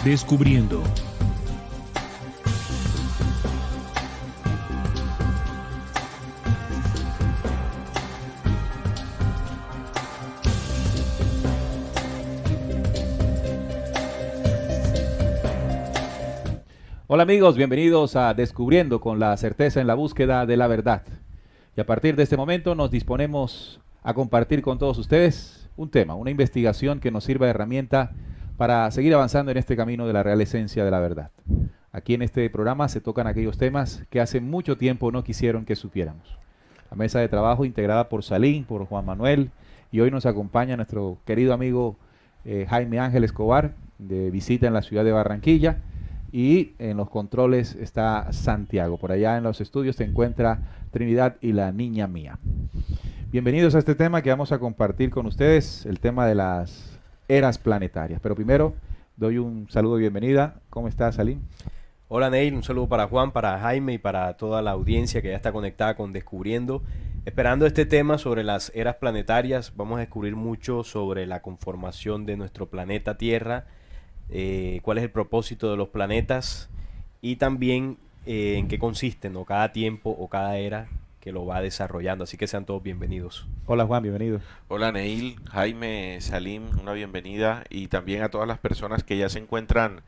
Descubriendo. Hola amigos, bienvenidos a Descubriendo con la certeza en la búsqueda de la verdad. Y a partir de este momento nos disponemos a compartir con todos ustedes un tema, una investigación que nos sirva de herramienta para seguir avanzando en este camino de la real esencia de la verdad. Aquí en este programa se tocan aquellos temas que hace mucho tiempo no quisieron que supiéramos. La mesa de trabajo integrada por Salim, por Juan Manuel, y hoy nos acompaña nuestro querido amigo Jaime Ángel Escobar, de visita en la ciudad de Barranquilla. Y en los controles está Santiago. Por allá en los estudios se encuentra Trinidad y la niña mía. Bienvenidos a este tema que vamos a compartir con ustedes, el tema de las eras planetarias. Pero primero doy un saludo de bienvenida. ¿Cómo estás, Salim? Hola, Neil. Un saludo para Juan, para Jaime y para toda la audiencia que ya está conectada con Descubriendo. Esperando este tema sobre las eras planetarias, vamos a descubrir mucho sobre la conformación de nuestro planeta Tierra, cuál es el propósito de los planetas y también en qué consisten, ¿no?, cada tiempo o cada era que lo va desarrollando. Así que sean todos bienvenidos. Hola Juan, bienvenido. Hola Neil, Jaime, Salim, una bienvenida, y también a todas las personas que ya se encuentran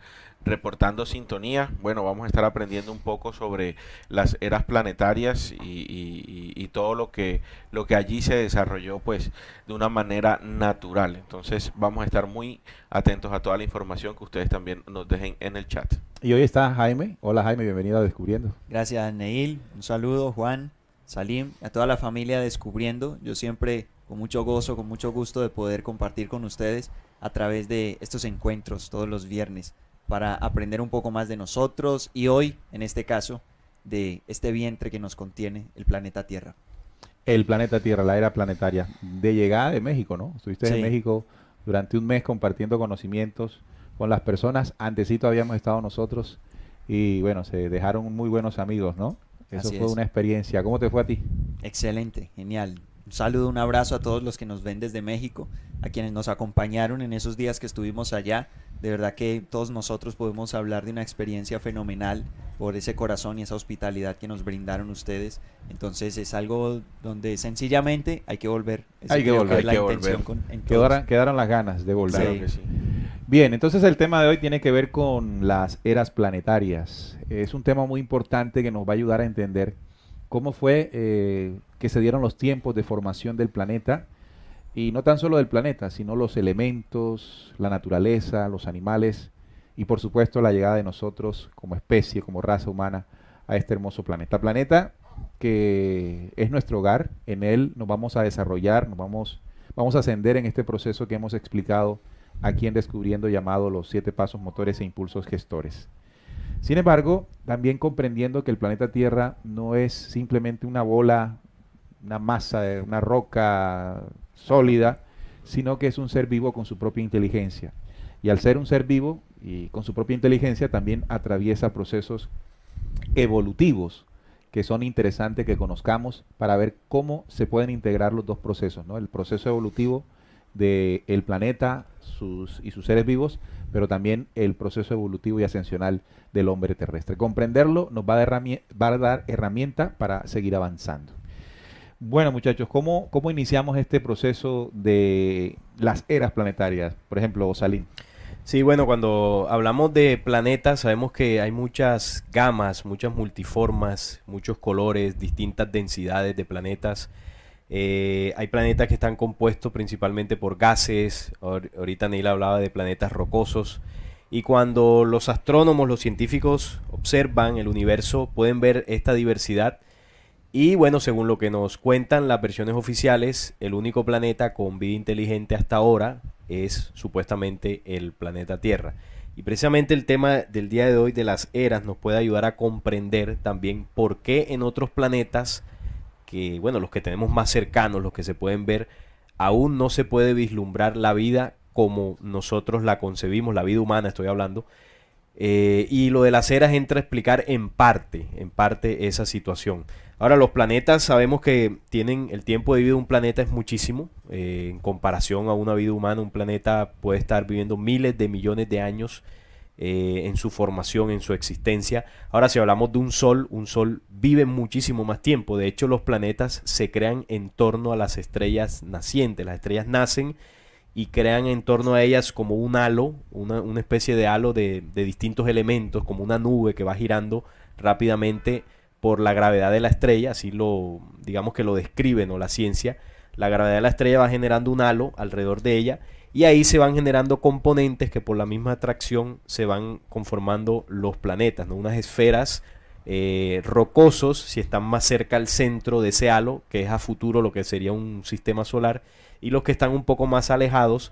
reportando sintonía. Bueno, vamos a estar aprendiendo un poco sobre las eras planetarias y todo lo que allí se desarrolló pues de una manera natural. Entonces vamos a estar muy atentos a toda la información que ustedes también nos dejen en el chat. Y hoy está Jaime. Hola Jaime, bienvenido a Descubriendo. Gracias, Neil. Un saludo, Juan, Salim, a toda la familia Descubriendo. Yo siempre con mucho gozo, con mucho gusto de poder compartir con ustedes a través de estos encuentros todos los viernes para aprender un poco más de nosotros y hoy, en este caso, de este vientre que nos contiene, el planeta Tierra. El planeta Tierra, la era planetaria, de llegada de México, ¿no? Estuviste en México durante un mes compartiendo conocimientos con las personas. Antesito habíamos estado nosotros y bueno, se dejaron muy buenos amigos, ¿no? Eso fue una experiencia. ¿Cómo te fue a ti? Excelente, genial. Un saludo, un abrazo a todos los que nos ven desde México, a quienes nos acompañaron en esos días que estuvimos allá. De verdad que todos nosotros podemos hablar de una experiencia fenomenal por ese corazón y esa hospitalidad que nos brindaron ustedes. Entonces es algo donde sencillamente hay que volver. Hay que volver. Quedaron las ganas de volver. Claro que sí. Bien, entonces el tema de hoy tiene que ver con las eras planetarias. Es un tema muy importante que nos va a ayudar a entender cómo fue que se dieron los tiempos de formación del planeta, y no tan solo del planeta, sino los elementos, la naturaleza, los animales y por supuesto la llegada de nosotros como especie, como raza humana a este hermoso planeta. Planeta que es nuestro hogar, en él nos vamos a desarrollar, vamos a ascender en este proceso que hemos explicado aquí en Descubriendo, llamado los 7 pasos motores e impulsos gestores. Sin embargo, también comprendiendo que el planeta Tierra no es simplemente una bola, una masa, una roca sólida, sino que es un ser vivo con su propia inteligencia. Y al ser un ser vivo y con su propia inteligencia, también atraviesa procesos evolutivos que son interesantes que conozcamos para ver cómo se pueden integrar los dos procesos, ¿no? El proceso evolutivo del planeta y sus seres vivos, pero también el proceso evolutivo y ascensional del hombre terrestre. Comprenderlo nos va a dar herramienta para seguir avanzando. Bueno, muchachos, ¿cómo iniciamos este proceso de las eras planetarias? Por ejemplo, Salim. Sí, bueno, cuando hablamos de planetas sabemos que hay muchas gamas, muchas multiformas, muchos colores, distintas densidades de planetas. Hay planetas que están compuestos principalmente por gases. Ahorita Neil hablaba de planetas rocosos. Y cuando los astrónomos, los científicos observan el universo, pueden ver esta diversidad. Y bueno, según lo que nos cuentan las versiones oficiales, el único planeta con vida inteligente hasta ahora es supuestamente el planeta Tierra. Y precisamente el tema del día de hoy de las eras nos puede ayudar a comprender también por qué en otros planetas, que bueno, los que tenemos más cercanos, los que se pueden ver, aún no se puede vislumbrar la vida como nosotros la concebimos, la vida humana estoy hablando. Y lo de las eras entra a explicar en parte esa situación. Ahora, los planetas sabemos que tienen el tiempo de vida de un planeta es muchísimo. En comparación a una vida humana, un planeta puede estar viviendo miles de millones de años en su formación, en su existencia. Ahora, si hablamos de un sol vive muchísimo más tiempo. De hecho, los planetas se crean en torno a las estrellas nacientes. Las estrellas nacen y crean en torno a ellas como un halo, una especie de halo de distintos elementos, como una nube que va girando rápidamente por la gravedad de la estrella, así digamos que lo describe, ¿no?, la ciencia. La gravedad de la estrella va generando un halo alrededor de ella y ahí se van generando componentes que por la misma atracción se van conformando los planetas, ¿no? Unas esferas rocosos si están más cerca al centro de ese halo, que es a futuro lo que sería un sistema solar, y los que están un poco más alejados,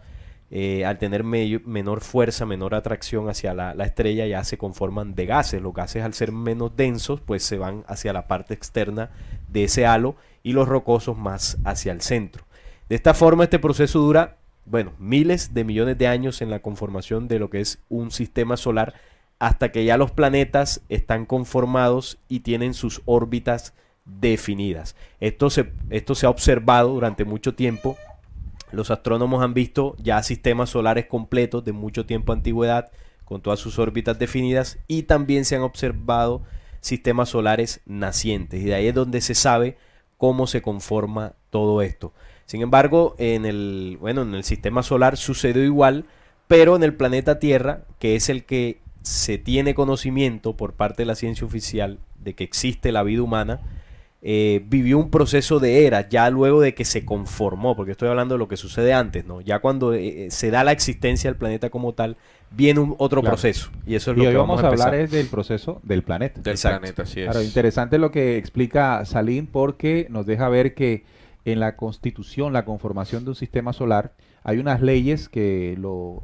al tener menor fuerza, menor atracción hacia la estrella, ya se conforman de gases. Los gases, al ser menos densos, pues se van hacia la parte externa de ese halo y los rocosos más hacia el centro. De esta forma, este proceso dura, bueno, miles de millones de años en la conformación de lo que es un sistema solar, hasta que ya los planetas están conformados y tienen sus órbitas definidas. Esto se ha observado durante mucho tiempo. Los astrónomos han visto ya sistemas solares completos de mucho tiempo de antigüedad, con todas sus órbitas definidas, y también se han observado sistemas solares nacientes, y de ahí es donde se sabe cómo se conforma todo esto. Sin embargo, en el sistema solar sucedió igual, pero en el planeta Tierra, que es el que se tiene conocimiento por parte de la ciencia oficial de que existe la vida humana, vivió un proceso de eras, ya luego de que se conformó, porque estoy hablando de lo que sucede antes, ¿no? Ya cuando se da la existencia del planeta como tal, viene otro proceso, y eso es lo y que hoy vamos a empezar. hablar es del proceso del planeta. Del Exacto. planeta, así es. Claro, interesante lo que explica Salim, porque nos deja ver que en la constitución, la conformación de un sistema solar, hay unas leyes que lo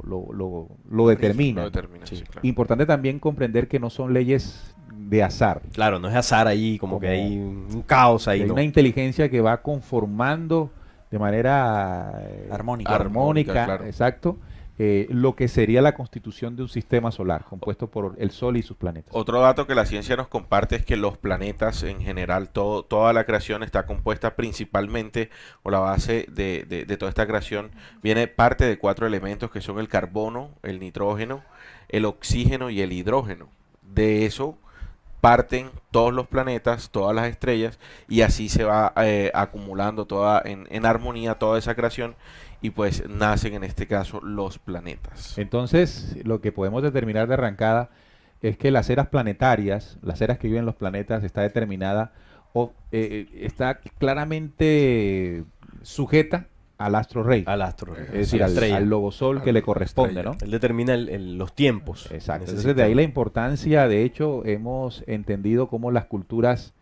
determinan. Lo determina, sí, claro. Importante también comprender que no son leyes de azar. Claro, no es azar ahí, como que hay un caos ahí, Hay ¿no? una inteligencia que va conformando de manera Armónica. armónica, claro. exacto, lo que sería la constitución de un sistema solar compuesto por el Sol y sus planetas. Otro dato que la ciencia nos comparte es que los planetas en general, toda la creación está compuesta principalmente, o la base de toda esta creación, viene parte de 4 elementos que son el carbono, el nitrógeno, el oxígeno y el hidrógeno. De eso parten todos los planetas, todas las estrellas, y así se va acumulando toda en armonía toda esa creación, y pues nacen en este caso los planetas. Entonces, lo que podemos determinar de arrancada es que las eras planetarias, las eras que viven los planetas, está determinada o está claramente sujeta al astro rey. Al astro. Es decir, a la al estrella. logo sol que le corresponde, ¿no? Él determina los tiempos. Exacto. en ese Entonces, de ahí sistema. la importancia. De hecho, hemos entendido cómo las culturas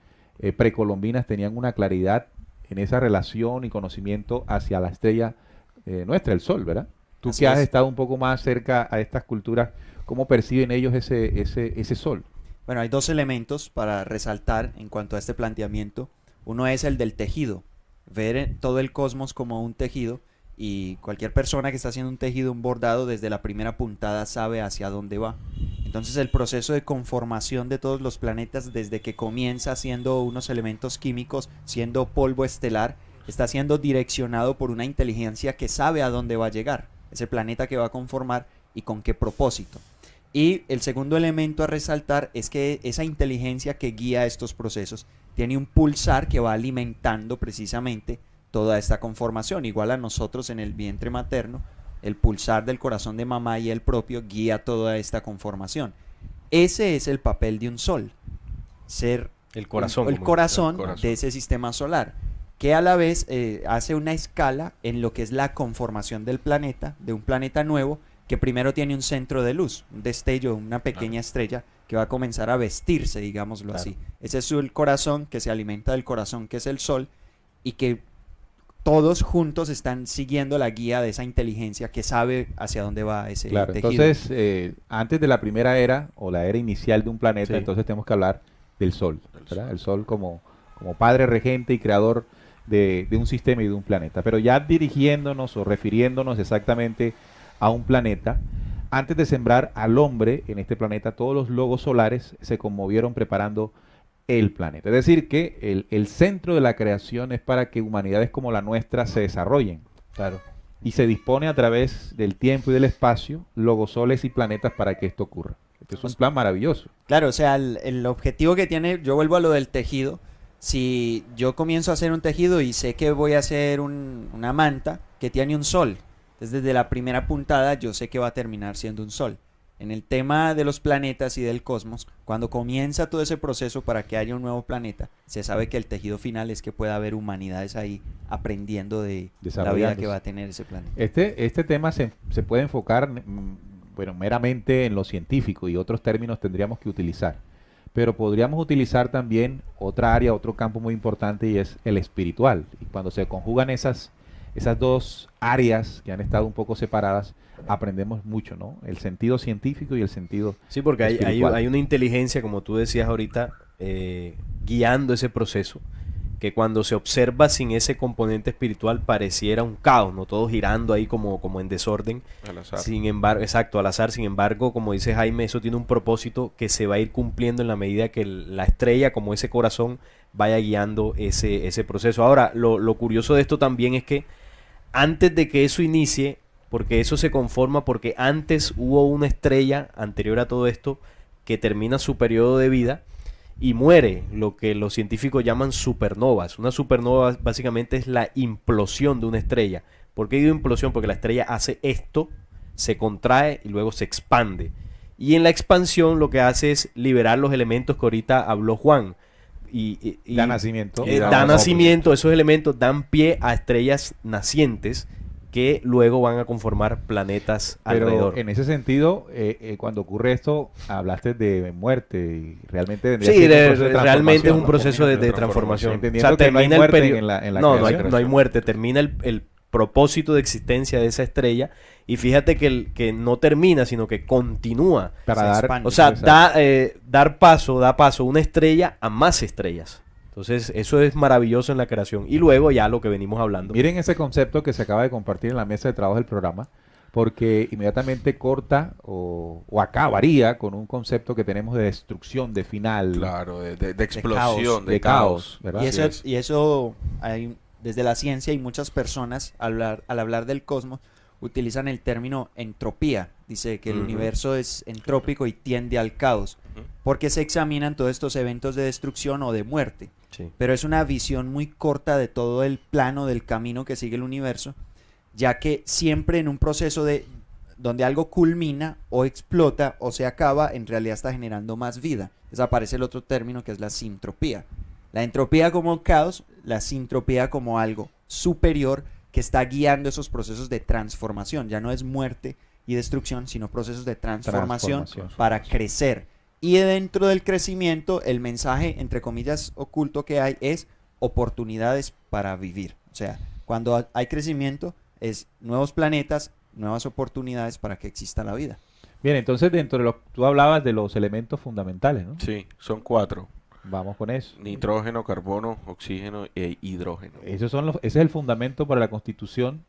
precolombinas tenían una claridad en esa relación y conocimiento hacia la estrella nuestra, el sol, ¿verdad? Tú Así que has es. estado un poco más cerca a estas culturas, ¿cómo perciben ellos ese sol? Bueno, hay 2 elementos para resaltar en cuanto a este planteamiento. Uno es el del tejido, ver todo el cosmos como un tejido, y cualquier persona que está haciendo un tejido, un bordado, desde la primera puntada sabe hacia dónde va. Entonces el proceso de conformación de todos los planetas, desde que comienza siendo unos elementos químicos, siendo polvo estelar, está siendo direccionado por una inteligencia que sabe a dónde va a llegar ese planeta que va a conformar y con qué propósito. Y el segundo elemento a resaltar es que esa inteligencia que guía estos procesos tiene un pulsar que va alimentando precisamente toda esta conformación. Igual a nosotros en el vientre materno, el pulsar del corazón de mamá y el propio guía toda esta conformación. Ese es el papel de un sol, ser El corazón. el como- corazón el corazón. de ese sistema solar, que a la vez hace una escala en lo que es la conformación del planeta, de un planeta nuevo, que primero tiene un centro de luz, un destello, una pequeña estrella que va a comenzar a vestirse, digámoslo Claro. así. Ese es el corazón, que se alimenta del corazón, que es el sol, y que todos juntos están siguiendo la guía de esa inteligencia que sabe hacia dónde va ese Claro, tejido. entonces, antes de la primera era o la era inicial de un planeta, Sí. entonces tenemos que hablar del Sol, Del ¿verdad? Sol. El Sol como padre regente y creador de un sistema y de un planeta. Pero ya dirigiéndonos o refiriéndonos exactamente a un planeta, antes de sembrar al hombre en este planeta, todos los logos solares se conmovieron preparando el planeta. Es decir, que el centro de la creación es para que humanidades como la nuestra se desarrollen. Claro. y se dispone a través del tiempo y del espacio logosoles y planetas para que esto ocurra. Este es un plan maravilloso. Claro, o sea, el objetivo que tiene, yo vuelvo a lo del tejido. Si yo comienzo a hacer un tejido y sé que voy a hacer una manta que tiene un sol, entonces desde la primera puntada yo sé que va a terminar siendo un sol. En el tema de los planetas y del cosmos, cuando comienza todo ese proceso para que haya un nuevo planeta, se sabe que el tejido final es que pueda haber humanidades ahí aprendiendo de la vida que va a tener ese planeta. Este tema se puede enfocar bueno, meramente en lo científico, y otros términos tendríamos que utilizar. Pero podríamos utilizar también otra área, otro campo muy importante, y es el espiritual. Y cuando se conjugan esas dos áreas que han estado un poco separadas, aprendemos mucho, ¿no? El sentido científico y el sentido Sí, porque hay espiritual. una inteligencia, como tú decías ahorita, guiando ese proceso, que cuando se observa sin ese componente espiritual pareciera un caos, ¿no? Todo girando ahí como en desorden. Al azar. Sin embargo, exacto, al azar. Sin embargo, como dice Jaime, eso tiene un propósito que se va a ir cumpliendo en la medida que la estrella, como ese corazón, vaya guiando ese proceso. Ahora, lo curioso de esto también es que antes de que eso inicie, porque eso se conforma porque antes hubo una estrella anterior a todo esto que termina su periodo de vida y muere, lo que los científicos llaman supernovas. Una supernova básicamente es la implosión de una estrella. ¿Por qué digo implosión? Porque la estrella hace esto, se contrae y luego se expande. Y en la expansión lo que hace es liberar los elementos que ahorita habló Juan. Y Da nacimiento. da nacimiento, esos elementos dan pie a estrellas nacientes que luego van a conformar planetas Pero alrededor. en ese sentido, cuando ocurre esto, hablaste de muerte, y realmente vendría Sí, siendo un proceso de realmente es un transformación, ¿no? proceso de de transformación. Entendiendo que no hay muerte en la no hay creación. muerte, termina el propósito de existencia de esa estrella y fíjate que no termina, sino que continúa. Para Se dar, expande. O sea, exacto. da paso una estrella a más estrellas. Entonces, eso es maravilloso en la creación. Y luego ya lo que venimos hablando. Miren ese concepto que se acaba de compartir en la mesa de trabajo del programa, porque inmediatamente corta o acabaría con un concepto que tenemos de destrucción, de final, Claro, de explosión, de caos, ¿verdad? Y Así es. eso desde la ciencia, y muchas personas al hablar del cosmos utilizan el término entropía. Dice que el Ujú. universo es entrópico y tiende al caos, Ujú. porque se examinan todos estos eventos de destrucción o de muerte. Sí. Pero es una visión muy corta de todo el plano del camino que sigue el universo, ya que siempre en un proceso donde algo culmina o explota o se acaba, en realidad está generando más vida. Entonces aparece el otro término que es la sintropía. La entropía como caos, la sintropía como algo superior que está guiando esos procesos de transformación. Ya no es muerte y destrucción, sino procesos de transformación para crecer. Y dentro del crecimiento, el mensaje, entre comillas, oculto que hay es oportunidades para vivir. O sea, cuando hay crecimiento, es nuevos planetas, nuevas oportunidades para que exista la vida. Bien, entonces tú hablabas de los elementos fundamentales, ¿no? Sí, son 4. Vamos con eso. Nitrógeno, carbono, oxígeno e hidrógeno. Ese es el fundamento para la constitución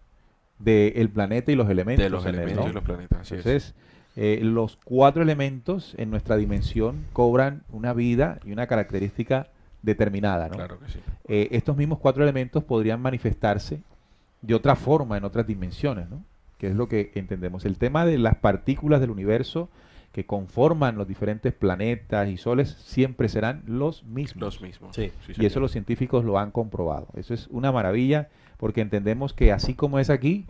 del planeta y los elementos. De los en él, elementos ¿no? y los planetas, así es. Entonces, los 4 elementos en nuestra dimensión cobran una vida y una característica determinada, ¿no? Claro que sí. Estos mismos 4 elementos podrían manifestarse de otra forma en otras dimensiones, ¿no? Que es lo que entendemos. El tema de las partículas del universo que conforman los diferentes planetas y soles siempre serán los mismos. Los mismos. Sí. Sí, Y señor. eso los científicos lo han comprobado. Eso es una maravilla, porque entendemos que así como es aquí,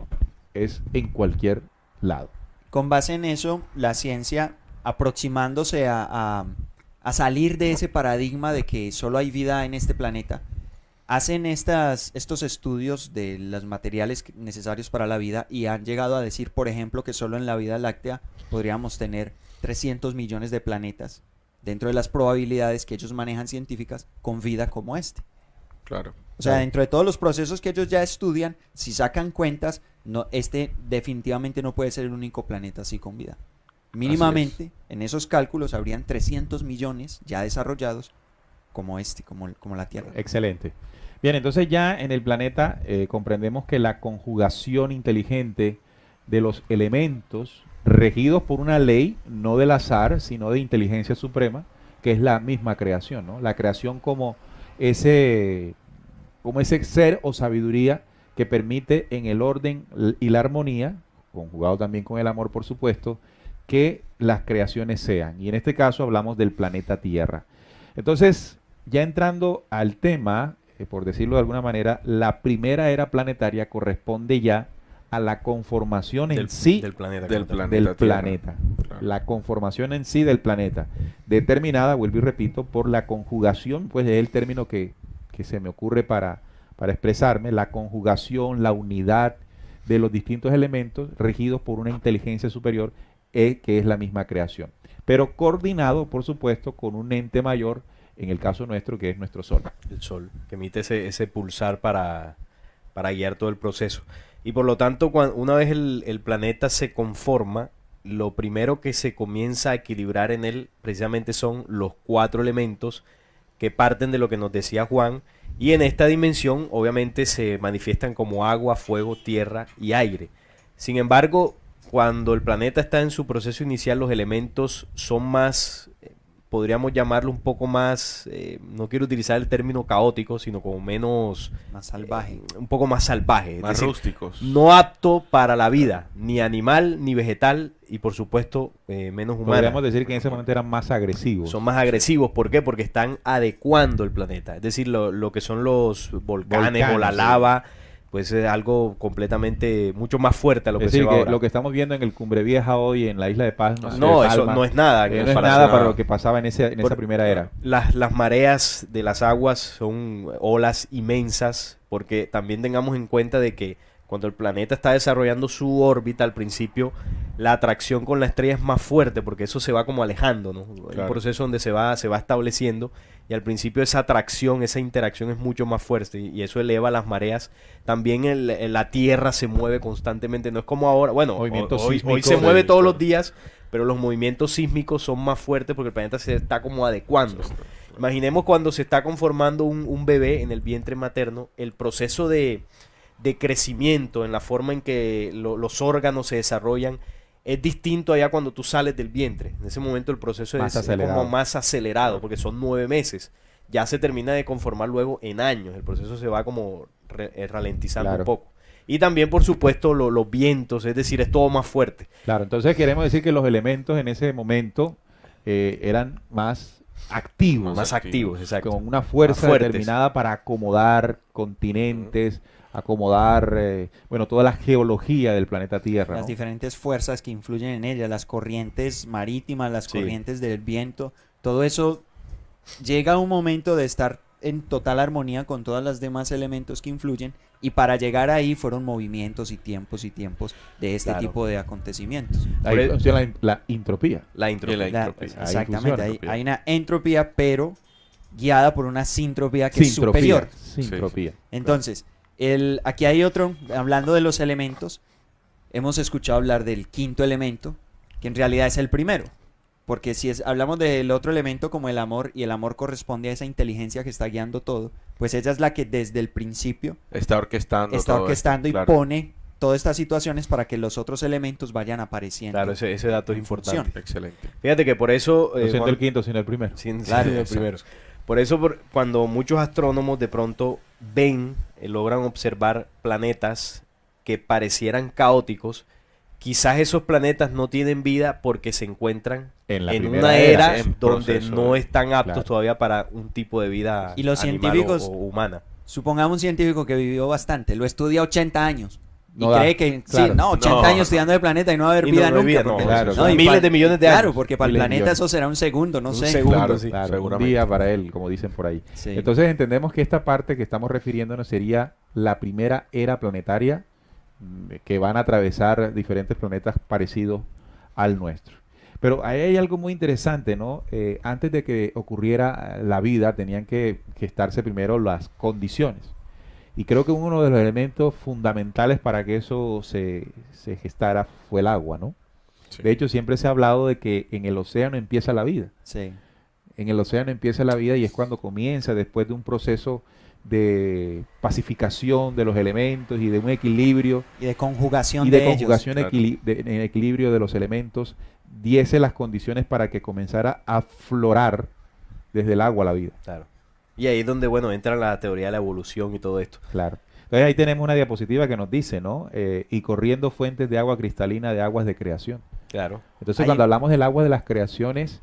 es en cualquier lado. Con base en eso, la ciencia, aproximándose a salir de ese paradigma de que solo hay vida en este planeta, hacen estos estudios de los materiales necesarios para la vida y han llegado a decir, por ejemplo, que solo en la Vía Láctea podríamos tener 300 millones de planetas dentro de las probabilidades que ellos manejan científicas con vida como este. Claro. O sea, Claro. dentro de todos los procesos que ellos ya estudian, si sacan cuentas, este definitivamente no puede ser el único planeta así con vida. Mínimamente, en esos cálculos habrían 300 millones ya desarrollados como como la Tierra. Excelente. Bien, entonces ya en el planeta comprendemos que la conjugación inteligente de los elementos regidos por una ley, no del azar, sino de inteligencia suprema, que es la misma creación, ¿no? La creación como ese ser o sabiduría que permite en el orden y la armonía, conjugado también con el amor, por supuesto, que las creaciones sean. Y en este caso hablamos del planeta Tierra. Entonces, ya entrando al tema, por decirlo de alguna manera, la primera era planetaria corresponde ya a la conformación en sí del planeta. del como tal. planeta. del planeta. Claro. La conformación en sí del planeta, determinada, vuelvo y repito, por la conjugación, pues es el término que se me ocurre para expresarme, la conjugación, la unidad de los distintos elementos regidos por una inteligencia superior, que es la misma creación. Pero coordinado, por supuesto, con un ente mayor, en el caso nuestro, que es nuestro Sol. El Sol, que emite ese pulsar para guiar todo el proceso. Y por lo tanto, una vez el planeta se conforma, lo primero que se comienza a equilibrar en él precisamente son los 4 elementos que parten de lo que nos decía Juan, y en esta dimensión obviamente se manifiestan como agua, fuego, tierra y aire. Sin embargo, cuando el planeta está en su proceso inicial, los elementos son más, podríamos llamarlo un poco más, no quiero utilizar el término caótico, sino como menos... Más salvaje. un poco más salvaje. Es Más decir, rústicos. no apto para la vida, ni animal, ni vegetal, y por supuesto menos humana. Podríamos decir que en ese momento eran más agresivos. Son más agresivos, ¿por qué? Porque están adecuando el planeta. Es decir, lo que son los volcanes o la Volcanes, sí. lava, pues es algo completamente, mucho más fuerte a lo que Es se decir, ve que ahora. lo que estamos viendo en el Cumbre Vieja hoy, en la isla de Paz, No, de eso Palma, no es nada. no es comparación nada a- para lo que pasaba en esa Por- primera era. Las mareas de las aguas son olas inmensas, porque también tengamos en cuenta de que cuando el planeta está desarrollando su órbita, al principio la atracción con la estrella es más fuerte, porque eso se va como alejando, ¿no? Hay un Claro. proceso donde se va estableciendo, y al principio esa atracción, esa interacción es mucho más fuerte, y eso eleva las mareas. También la Tierra se mueve constantemente, no es como ahora, bueno, Movimientos hoy sísmicos, se mueve sí, todos claro. los días, pero los movimientos sísmicos son más fuertes porque el planeta se está como adecuando. Imaginemos cuando se está conformando un bebé en el vientre materno, el proceso de crecimiento, en la forma en que los órganos se desarrollan, es distinto allá cuando tú sales del vientre. En ese momento el proceso Más es como acelerado. más acelerado, porque son 9 meses. Ya se termina de conformar luego en años. El proceso se va como ralentizando Claro. un poco. Y también, por supuesto, los vientos, es decir, es todo más fuerte. Claro, entonces queremos decir que los elementos en ese momento eran más activos, Más activos, exacto. con una fuerza Más fuertes. determinada para acomodar continentes, acomodar, bueno, toda la geología del planeta Tierra, Las ¿no? diferentes fuerzas que influyen en ella, las corrientes marítimas, las Sí. corrientes del viento, todo eso llega a un momento de estar en total armonía con todos los demás elementos que influyen, y para llegar ahí fueron movimientos y tiempos de este Claro. tipo de acontecimientos. Ahí Por- funciona la entropía. La intro. La La- entropía. Ahí exactamente, funciona. hay una entropía, pero guiada por una sintropía que es superior. Sintropía. Entonces, aquí hay otro, hablando de los elementos, hemos escuchado hablar del quinto elemento, que en realidad es el primero. Porque si hablamos del otro elemento como el amor, y el amor corresponde a esa inteligencia que está guiando todo, pues ella es la que desde el principio Está orquestando. está todo orquestando esto, y claro. pone todas estas situaciones para que los otros elementos vayan apareciendo. Claro, ese dato es en importante. función. Excelente. Fíjate que por eso... No siendo Juan- el quinto, sino el primero. Claro, el exacto. primero. Por eso, cuando muchos astrónomos de pronto ven, logran observar planetas que parecieran caóticos, quizás esos planetas no tienen vida porque se encuentran En la en primera una era, era en donde proceso no de- están aptos Claro. todavía para un tipo de vida Y los animal científicos- o humana. Supongamos un científico que vivió bastante, lo estudia 80 años. Y No da, cree que, claro. sí, no, 80 No, años no. estudiando el planeta y no va a haber Y vida no hay nunca. vida, porque- no, claro, y miles para- de millones de Claro, años. porque para el Miles de planeta millones. eso será un segundo, no Un sé. segundo. Claro, sí, Claro, un seguramente. día para él, como dicen por ahí. Sí. Entonces entendemos que esta parte que estamos refiriéndonos sería la primera era planetaria que van a atravesar diferentes planetas parecidos al nuestro. Pero ahí hay algo muy interesante, ¿no? Antes de que ocurriera la vida, tenían que gestarse primero las condiciones. Y creo que uno de los elementos fundamentales para que eso se gestara fue el agua, ¿no? Sí. De hecho, siempre se ha hablado de que en el océano empieza la vida. Sí. En el océano empieza la vida y es cuando comienza, después de un proceso de pacificación de los elementos y de un equilibrio Y de conjugación y de ellos. conjugación claro. en equilibrio de los elementos, diese las condiciones para que comenzara a aflorar desde el agua la vida. Claro. Y ahí es donde, bueno, entra la teoría de la evolución y todo esto. Claro. Entonces ahí tenemos una diapositiva que nos dice, ¿no? Y corriendo fuentes de agua cristalina de aguas de creación. Claro. Entonces Ahí- cuando hablamos del agua de las creaciones,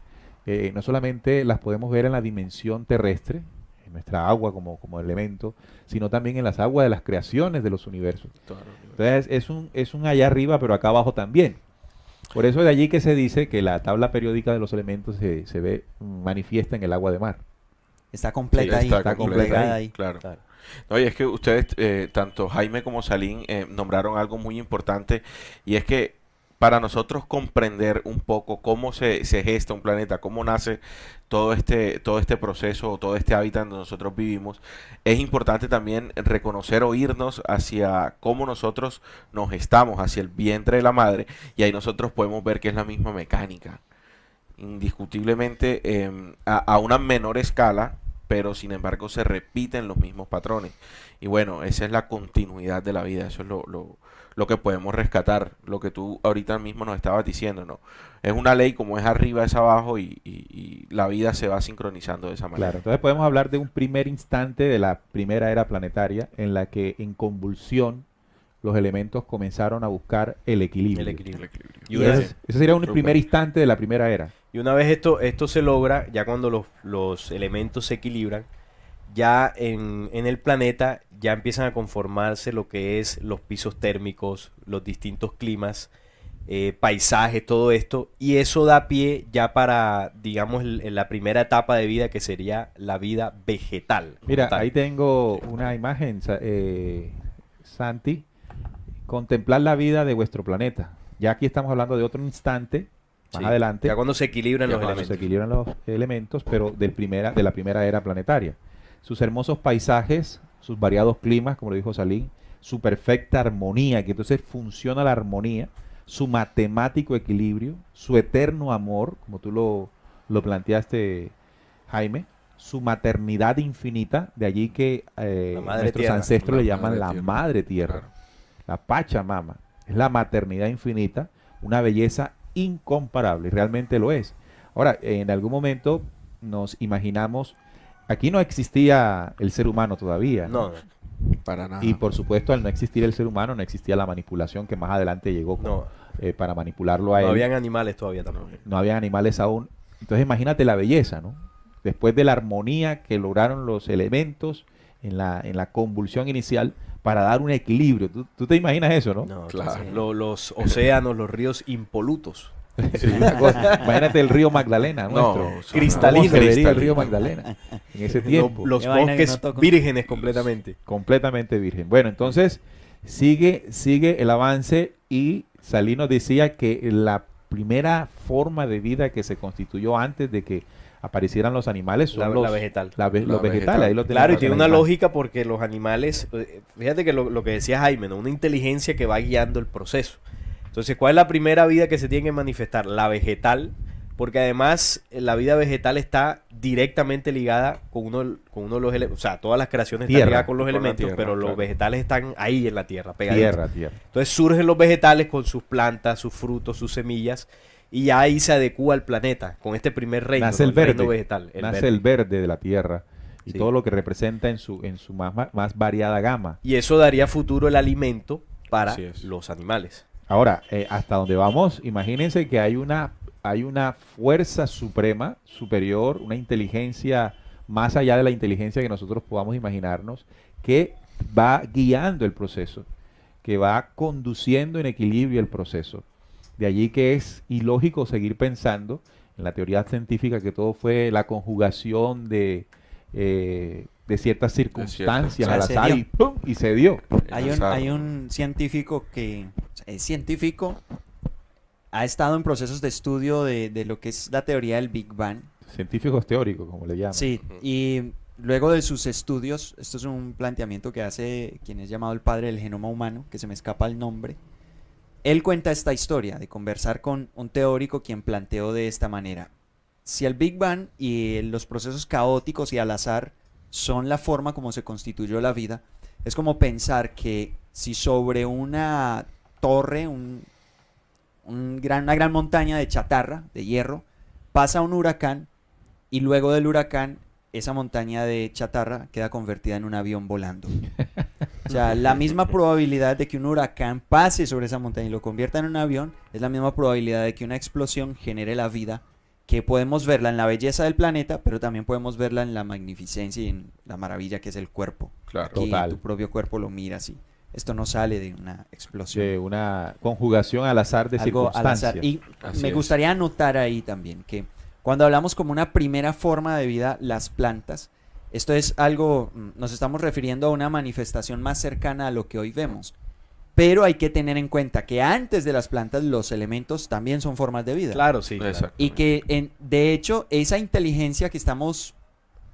no solamente las podemos ver en la dimensión terrestre, en nuestra agua como elemento, sino también en las aguas de las creaciones de los universos. Entonces es un allá arriba, pero acá abajo también. Por eso de allí que se dice que la tabla periódica de los elementos se ve manifiesta en el agua de mar. Está completa Sí, ahí, está completa completa ahí. Claro. Claro. No, y es que ustedes, tanto Jaime como Salim, nombraron algo muy importante, y es que para nosotros comprender un poco cómo se gesta un planeta, cómo nace todo este proceso o todo este hábitat donde nosotros vivimos, es importante también reconocer o irnos hacia cómo nosotros nos gestamos, hacia el vientre de la madre, y ahí nosotros podemos ver que es la misma mecánica. Indiscutiblemente a una menor escala, pero sin embargo se repiten los mismos patrones. Y bueno, esa es la continuidad de la vida, eso es lo que podemos rescatar, lo que tú ahorita mismo nos estabas diciendo, ¿no? Es una ley, como es arriba es abajo, y la vida se va sincronizando de esa manera. Claro, entonces podemos hablar de un primer instante de la primera era planetaria en la que en convulsión los elementos comenzaron a buscar el equilibrio. El equilibrio. El equilibrio. Y una, Ese sería un Súper. primer instante de la primera era. y una vez esto se logra, ya cuando los elementos se equilibran, ya en el planeta ya empiezan a conformarse lo que es los pisos térmicos, los distintos climas, paisajes, todo esto, y eso da pie ya para, digamos, la primera etapa de vida, que sería la vida vegetal. como Mira, tal. ahí tengo una imagen, Santi. Contemplar la vida de vuestro planeta. Ya aquí estamos hablando de otro instante, más Sí, adelante, ya cuando se equilibran Ya los cuando cuando se elementos. equilibran los elementos, pero de la primera era planetaria. Sus hermosos paisajes, sus variados climas, como lo dijo Salim, su perfecta armonía, que entonces funciona la armonía, su matemático equilibrio, su eterno amor, como tú lo planteaste, Jaime, su maternidad infinita, de allí que La madre nuestros tierra. ancestros La le llaman madre la tierra. madre tierra, Claro. la Pachamama, es la maternidad infinita, una belleza incomparable, y realmente lo es. Ahora, en algún momento nos imaginamos, aquí no existía el ser humano todavía, No, Para nada. y por supuesto, al no existir el ser humano, no existía la manipulación que más adelante llegó no, para manipularlo a no él. habían animales todavía tampoco. No habían animales aún. Entonces imagínate la belleza, ¿no? Después de la armonía que lograron los elementos en la convulsión inicial para dar un equilibrio. ¿Tú te imaginas eso, no? No, Claro. entonces, los océanos, los ríos impolutos. Sí, una cosa. Imagínate el río Magdalena No, nuestro. son- Cristalino. ¿Cómo se vería el Cristalino. río Magdalena en ese tiempo? Los Qué vaina que bosques no toco. vírgenes completamente. Completamente virgen. Bueno, entonces sigue el avance, y Salim nos decía que la primera forma de vida que se constituyó antes de que aparecieran los animales son La vegetal. los La vegetales. vegetal. Ahí lo Claro, y tenemos tiene en la una imagen. lógica porque los animales, fíjate que lo que decía Jaime, ¿no? Una inteligencia que va guiando el proceso. Entonces, ¿cuál es la primera vida que se tiene que manifestar? La vegetal, porque además la vida vegetal está directamente ligada con uno de los elementos, o sea, todas las creaciones están Tierra. ligadas con los Con la elementos, tierra, pero los claro. vegetales están ahí en la tierra, pegaditos. Tierra. Entonces surgen los vegetales con sus plantas, sus frutos, sus semillas, y ya ahí se adecúa al planeta, con este primer reino, Nace ¿no? el verde. reino vegetal. Nace verde. el verde de la tierra y Sí. todo lo que representa en su más variada gama. Y eso daría futuro el alimento para Así es. los animales. Ahora, hasta donde vamos, imagínense que hay una fuerza suprema, superior, una inteligencia más allá de la inteligencia que nosotros podamos imaginarnos, que va guiando el proceso, que va conduciendo en equilibrio el proceso. De allí que es ilógico seguir pensando en la teoría científica que todo fue la conjugación de ciertas circunstancias O sea, al se azar, dio. y ¡pum! Y se dio. Hay un científico que es científico, ha estado en procesos de estudio de lo que es la teoría del Big Bang. Científicos teóricos, como le llaman. Sí, y luego de sus estudios, esto es un planteamiento que hace quien es llamado el padre del genoma humano, que se me escapa el nombre. Él cuenta esta historia de conversar con un teórico quien planteó de esta manera: si el Big Bang y los procesos caóticos y al azar son la forma como se constituyó la vida, es como pensar que si sobre una torre, una gran montaña de chatarra, de hierro, pasa un huracán, y luego del huracán esa montaña de chatarra queda convertida en un avión volando. O sea, la misma probabilidad de que un huracán pase sobre esa montaña y lo convierta en un avión es la misma probabilidad de que una explosión genere la vida, que podemos verla en la belleza del planeta, pero también podemos verla en la magnificencia y en la maravilla que es el cuerpo. Claro. Aquí Total. tu propio cuerpo lo miras y esto no sale de una explosión. De una conjugación al azar de Algo al azar. circunstancias. Y Así me es. gustaría anotar ahí también que cuando hablamos como una primera forma de vida, las plantas, esto es algo, nos estamos refiriendo a una manifestación más cercana a lo que hoy vemos. Pero hay que tener en cuenta que antes de las plantas los elementos también son formas de vida. Claro, sí. Claro. Exacto. Y que de hecho esa inteligencia que estamos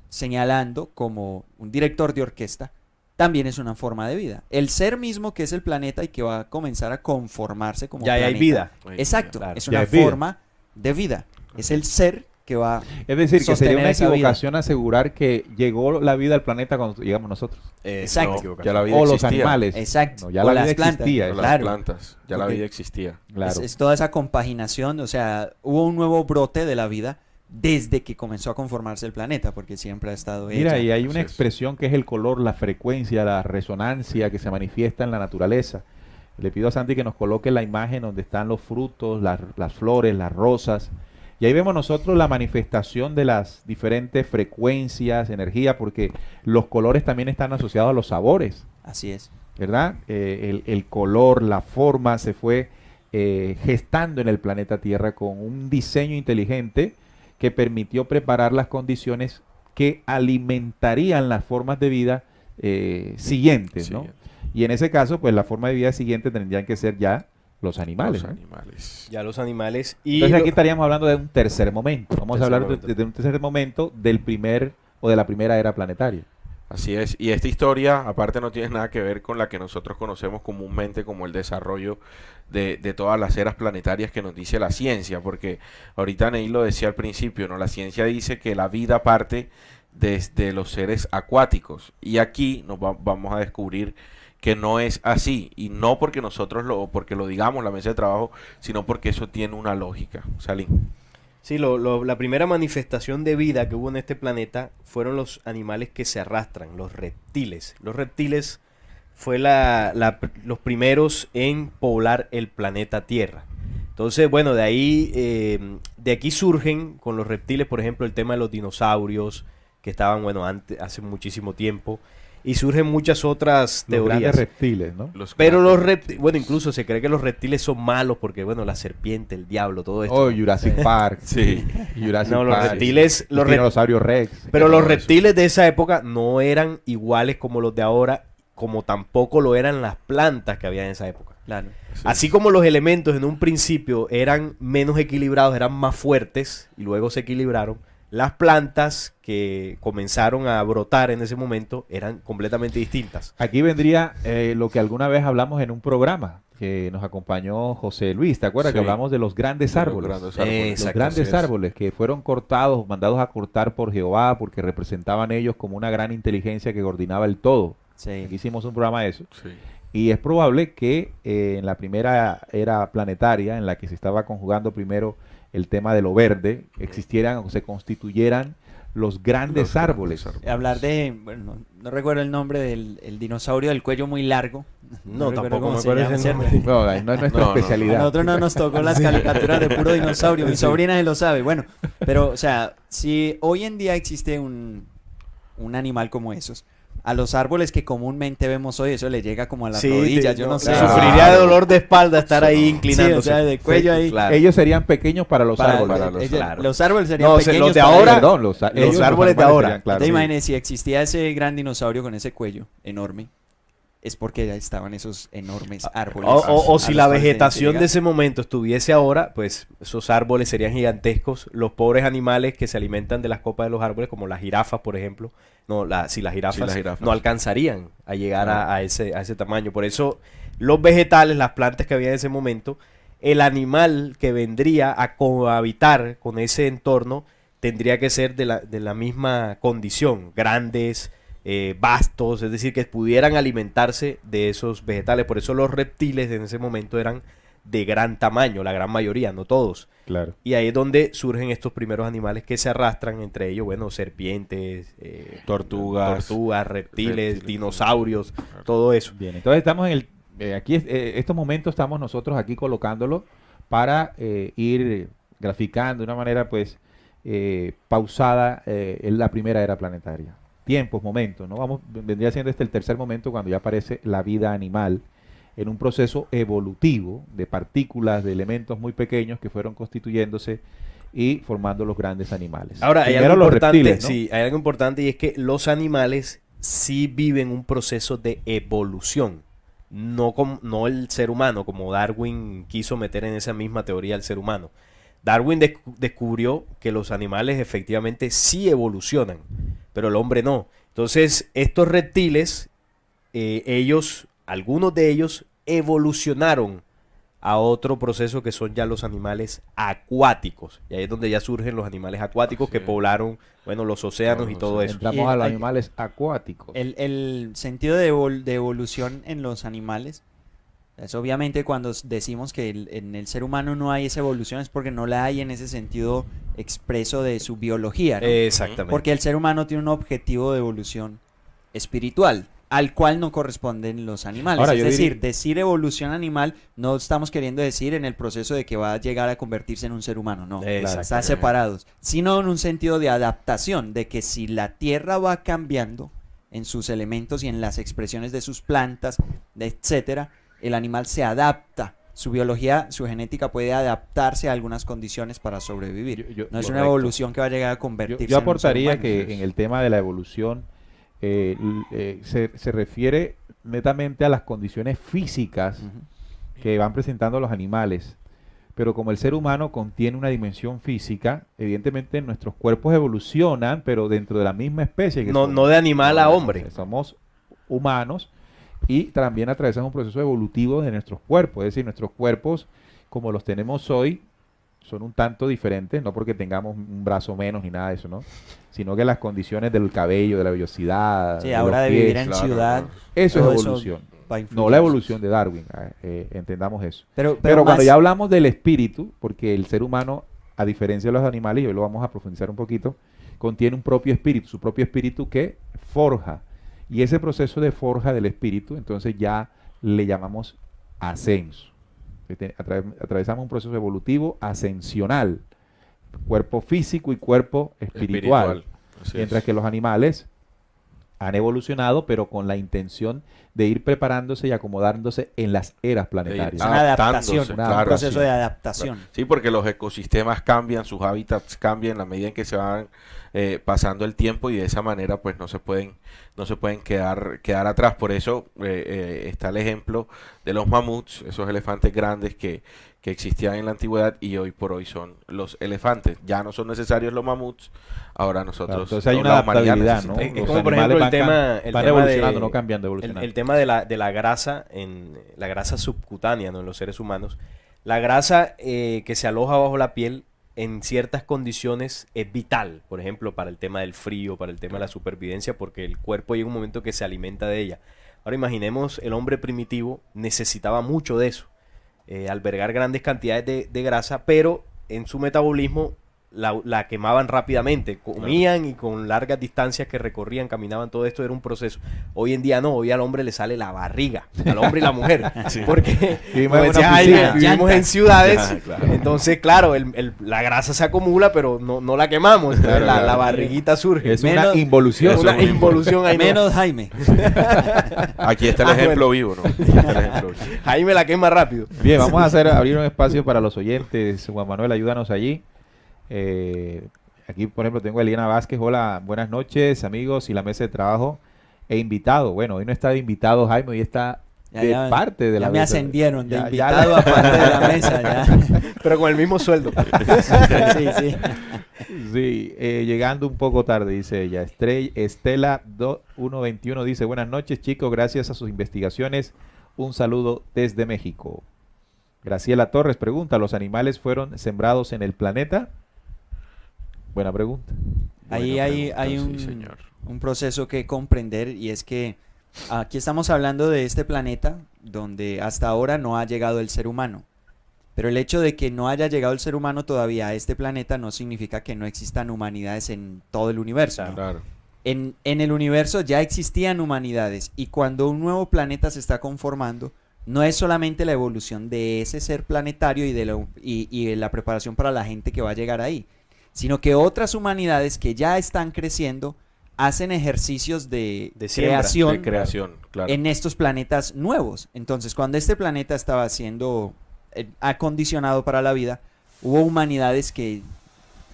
señalando como un director de orquesta también es una forma de vida. El ser mismo que es el planeta y que va a comenzar a conformarse como Ya hay planeta. vida. Exacto, Claro. es Ya una hay vida. forma de vida. Es el ser que va... Es decir, que sería sostener una esa vida. equivocación asegurar que llegó la vida al planeta cuando llegamos nosotros. Exacto. Ya la vida O los existía. animales. Exacto. No, ya O la las vida plantas. existía. O las Claro. plantas. Ya la Porque- vida existía. Claro. Es toda esa compaginación, o sea, hubo un nuevo brote de la vida desde que comenzó a conformarse el planeta, porque siempre ha estado Mira, hecha. y hay Así una es. expresión que es el color, la frecuencia, la resonancia que se manifiesta en la naturaleza. Le pido a Santi que nos coloque la imagen donde están los frutos, las flores, las rosas. Y ahí vemos nosotros la manifestación de las diferentes frecuencias, energía, porque los colores también están asociados a los sabores, Así es. ¿verdad? El color, la forma se fue gestando en el planeta Tierra con un diseño inteligente que permitió preparar las condiciones que alimentarían las formas de vida siguientes, ¿no? Siguiente. Y en ese caso, pues la forma de vida siguiente tendrían que ser ya los animales. Los ¿no? animales. Ya los animales. Y Entonces aquí lo- estaríamos hablando de un tercer momento. Vamos a Tercer hablar momento. de un tercer momento del primer o de la primera era planetaria. Así es, y esta historia aparte no tiene nada que ver con la que nosotros conocemos comúnmente como el desarrollo de todas las eras planetarias que nos dice la ciencia, porque ahorita Neil lo decía al principio, ¿no? La ciencia dice que la vida parte desde los seres acuáticos, y aquí vamos a descubrir que no es así, y no porque nosotros porque lo digamos en la mesa de trabajo, sino porque eso tiene una lógica. Salim. Sí, la primera manifestación de vida que hubo en este planeta fueron los animales que se arrastran, los reptiles. Los reptiles fue los primeros en poblar el planeta Tierra. Entonces, bueno, de aquí surgen con los reptiles, por ejemplo, el tema de los dinosaurios, que estaban, bueno, hace muchísimo tiempo, y surgen muchas otras Los grandes teorías. reptiles, ¿no? Pero los grandes reptiles, bueno, incluso se cree que los reptiles son malos porque, bueno, la serpiente, el diablo, todo esto. Oh, Jurassic Park. Sí. Jurassic No, los Park. reptiles, El dinosaurio Rex. pero todo los eso. reptiles de esa época no eran iguales como los de ahora, como tampoco lo eran las plantas que había en esa época. Claro. Así como los elementos en un principio eran menos equilibrados, eran más fuertes y luego se equilibraron, las plantas que comenzaron a brotar en ese momento eran completamente distintas. Aquí vendría lo que alguna vez hablamos en un programa que nos acompañó José Luis. ¿Te acuerdas Sí. que hablamos de los grandes árboles? Grandes árboles. Los Exacto, grandes así es. árboles que fueron cortados, mandados a cortar por Jehová porque representaban ellos como una gran inteligencia que coordinaba el todo. Sí. Aquí hicimos un programa de eso. Sí. Y es probable que en la primera era planetaria, en la que se estaba conjugando primero el tema de lo verde, existieran o se constituyeran los grandes Los árboles. grandes Hablar de, bueno, no recuerdo el nombre del el dinosaurio del cuello muy largo. No, recuerdo tampoco cómo me se acuerdo llama, ese ¿cierto? nombre. No es nuestra No, no. A especialidad. nosotros no nos tocó las caricaturas de puro dinosaurio. Mi sobrina se lo sabe. Bueno, pero, o sea, si hoy en día existe un animal como esos, a los árboles que comúnmente vemos hoy, eso le llega como a las Sí, rodillas, yo no sé. claro. Sufriría de dolor de espalda estar ahí Sí, inclinándose. o sea, de cuello ahí. Claro. Ellos serían pequeños para los Para- árboles. para los claro. Los árboles serían No, pequeños. los de para ahora- ellos. Perdón, los ellos, árboles de animales ahora. serían, claro. Te Sí. imaginas, si existía ese gran dinosaurio con ese cuello enorme, es porque ya estaban esos enormes árboles. O a si los la cuales vegetación tenían de que ese momento estuviese ahora, pues esos árboles serían gigantescos. Los pobres animales que se alimentan de las copas de los árboles, como las jirafas, por ejemplo, si las jirafas jirafas. no alcanzarían a llegar a ese tamaño. Por eso los vegetales, las plantas que había en ese momento, el animal que vendría a cohabitar con ese entorno tendría que ser de la misma condición, grandes, vastos, es decir, que pudieran alimentarse de esos vegetales. Por eso los reptiles en ese momento eran de gran tamaño, la gran mayoría, no todos. Claro. Y ahí es donde surgen estos primeros animales que se arrastran, entre ellos, bueno, serpientes, Tortugas, reptiles, dinosaurios, todo eso. Bien, entonces estamos en aquí, estos momentos estamos nosotros aquí colocándolo para ir graficando de una manera pues pausada en la primera era planetaria. Tiempos, momentos, ¿no? Vendría siendo el tercer momento cuando ya aparece la vida animal en un proceso evolutivo de partículas, de elementos muy pequeños que fueron constituyéndose y formando los grandes animales. Ahora, hay Primero algo los importante, reptiles, ¿no? sí, hay algo importante y es que los animales sí viven un proceso de evolución, no el ser humano, como Darwin quiso meter en esa misma teoría al ser humano. Darwin descubrió que los animales efectivamente sí evolucionan, pero el hombre no. Entonces, estos reptiles, algunos de ellos evolucionaron a otro proceso que son ya los animales acuáticos. Y ahí es donde ya surgen los animales acuáticos que poblaron, bueno, los océanos y todo eso. Entramos a los animales acuáticos. El sentido de evolución en los animales es obviamente cuando decimos que en el ser humano no hay esa evolución es porque no la hay en ese sentido expreso de su biología, ¿no? Exactamente. Porque el ser humano tiene un objetivo de evolución espiritual al cual no corresponden los animales. Ahora, es decir, decir evolución animal no estamos queriendo decir en el proceso de que va a llegar a convertirse en un ser humano, no. Están separados, sino en un sentido de adaptación, de que si la tierra va cambiando en sus elementos y en las expresiones de sus plantas, etcétera, el animal se adapta. Su biología, su genética puede adaptarse a algunas condiciones para sobrevivir. No es una evolución que va a llegar a convertirse yo en un ser aportaría humano. que en el tema de la evolución se refiere netamente a las condiciones físicas que van presentando los animales. Pero como el ser humano contiene una dimensión física, evidentemente nuestros cuerpos evolucionan, pero dentro de la misma especie. No de animal a hombre. Somos humanos y también atravesamos un proceso evolutivo de nuestros cuerpos. Es decir, nuestros cuerpos, como los tenemos hoy, son un tanto diferentes, no porque tengamos un brazo menos ni nada de eso, ¿no? Sino que las condiciones del cabello, de la vellosidad, Sí, ahora de vivir en ciudad. Eso todo es eso evolución. va a influir. No la evolución de Darwin, entendamos eso. Pero Pero cuando más- ya hablamos del espíritu, porque el ser humano, a diferencia de los animales, y hoy lo vamos a profundizar un poquito, contiene un propio espíritu, su propio espíritu que forja. Y ese proceso de forja del espíritu, entonces ya le llamamos ascenso. Atravesamos un proceso evolutivo ascensional, cuerpo físico y cuerpo espiritual. Mientras que los animales han evolucionado, pero con la intención de ir preparándose y acomodándose en las eras planetarias. Es una adaptación, adaptándose, un claro, proceso sí. de adaptación. Sí, porque los ecosistemas cambian, sus hábitats cambian en la medida en que se van pasando el tiempo y de esa manera pues no se pueden quedar atrás. Por eso está el ejemplo de los mamuts, esos elefantes grandes que existían en la antigüedad y hoy por hoy son los elefantes. Ya no son necesarios los mamuts, ahora nosotros... Claro, entonces hay una la humanidad adaptabilidad, ¿no? necesita- Es Los como por animales ejemplo van tema evolucionando, de- no cambiando, evolucionando. el tema de la grasa, la grasa subcutánea, ¿no? En los seres humanos. La grasa que se aloja bajo la piel en ciertas condiciones es vital, por ejemplo, para el tema del frío, para el tema de la supervivencia, porque el cuerpo llega un momento que se alimenta de ella. Ahora imaginemos, el hombre primitivo necesitaba mucho de eso, albergar grandes cantidades de grasa, pero en su metabolismo la quemaban rápidamente, comían y con largas distancias que recorrían, caminaban, todo esto era un proceso. Hoy en día no, hoy al hombre le sale la barriga, al hombre y la mujer, porque Vivimos como en una decía Jaime, oficina. vivimos en ciudades, Ya, claro. entonces claro, la grasa se acumula, pero no la quemamos, entonces Claro, la claro. barriguita surge. Es Menos- una involución. Es una involución ahí. Menos Jaime. Aquí está el ejemplo vivo, ¿no? Aquí está el ejemplo vivo. Jaime la quema rápido. Bien, vamos a abrir un espacio para los oyentes. Juan Manuel, ayúdanos allí. Aquí, por ejemplo, tengo a Eliana Vázquez. Hola, buenas noches, amigos y la mesa de trabajo e invitado. Bueno, hoy no está de invitado Jaime, hoy está de parte de la ya me mesa. ascendieron de Ya- ya invitado la- a parte de la mesa. Ya. Pero con el mismo sueldo. Sí, sí. Sí, llegando un poco tarde, dice ella. Estela 121 dice, buenas noches, chicos, gracias a sus investigaciones. Un saludo desde México. Graciela Torres pregunta, ¿los animales fueron sembrados en el planeta? Buena pregunta. Ahí Buena hay pregunta, sí, señor. un proceso que comprender y es que aquí estamos hablando de este planeta donde hasta ahora no ha llegado el ser humano. Pero el hecho de que no haya llegado el ser humano todavía a este planeta no significa que no existan humanidades en todo el universo, ¿no? Claro. En el universo ya existían humanidades y cuando un nuevo planeta se está conformando, no es solamente la evolución de ese ser planetario y de la preparación para la gente que va a llegar ahí, sino que otras humanidades que ya están creciendo hacen ejercicios de siembra, creación De creación, claro. en estos planetas nuevos. Entonces, cuando este planeta estaba siendo acondicionado para la vida, hubo humanidades que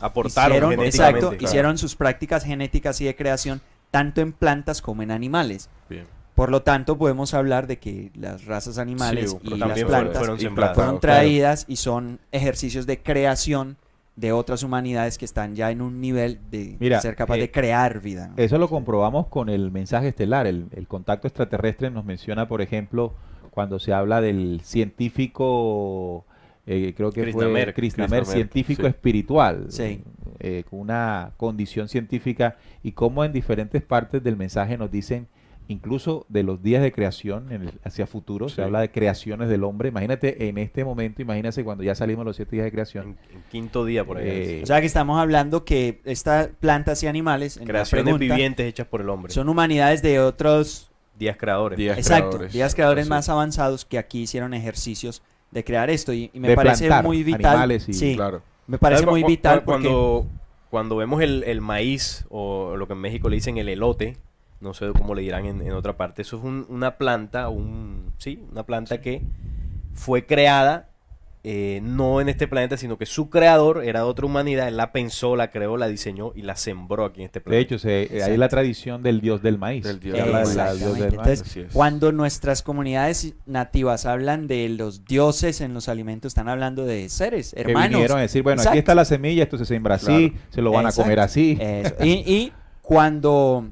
Aportaron hicieron, genéticamente. exacto, hicieron sus prácticas genéticas y de creación tanto en plantas como en animales. Bien. Por lo tanto, podemos hablar de que las razas animales Sí, y pero las también plantas fueron y sembradas. fueron claro. traídas y son ejercicios de creación de otras humanidades que están ya en un nivel de Mira, ser capaz de crear vida, ¿no? Eso lo comprobamos con el mensaje estelar. El contacto extraterrestre nos menciona, por ejemplo, cuando se habla del científico, creo que Krishnamurti. fue Krishnamurti, Krishnamurti, científico sí. espiritual, Sí. Con una condición científica, y cómo en diferentes partes del mensaje nos dicen, incluso de los días de creación hacia futuro, Sí. se habla de creaciones del hombre. Imagínate en este momento, imagínate cuando ya salimos los 7 días de creación. En quinto día por ahí. O sea que estamos hablando que estas plantas y animales, en la Creaciones pregunta, vivientes hechas por el hombre. son humanidades de otros, Días creadores. Días exacto, creadores. días creadores Así. más avanzados que aquí hicieron ejercicios de crear esto y me De parece plantar muy vital. animales y- Sí, Claro. me parece ¿Sabes muy vital porque cuando vemos el maíz, o lo que en México le dicen el elote, no sé cómo le dirán en otra parte, eso es una planta, una planta que fue creada no en este planeta, sino que su creador era de otra humanidad, él la pensó, la creó, la diseñó y la sembró aquí en este De planeta. hecho, hay Exacto. la tradición del dios del maíz. Del dios que habla del Exactamente. dios del maíz. Entonces, Así es. cuando nuestras comunidades nativas hablan de los dioses en los alimentos, están hablando de seres, Que hermanos. vinieron a decir, bueno, Exacto. aquí está la semilla, esto se siembra así, Claro. se lo van a Exacto. comer así. Eso. Y cuando,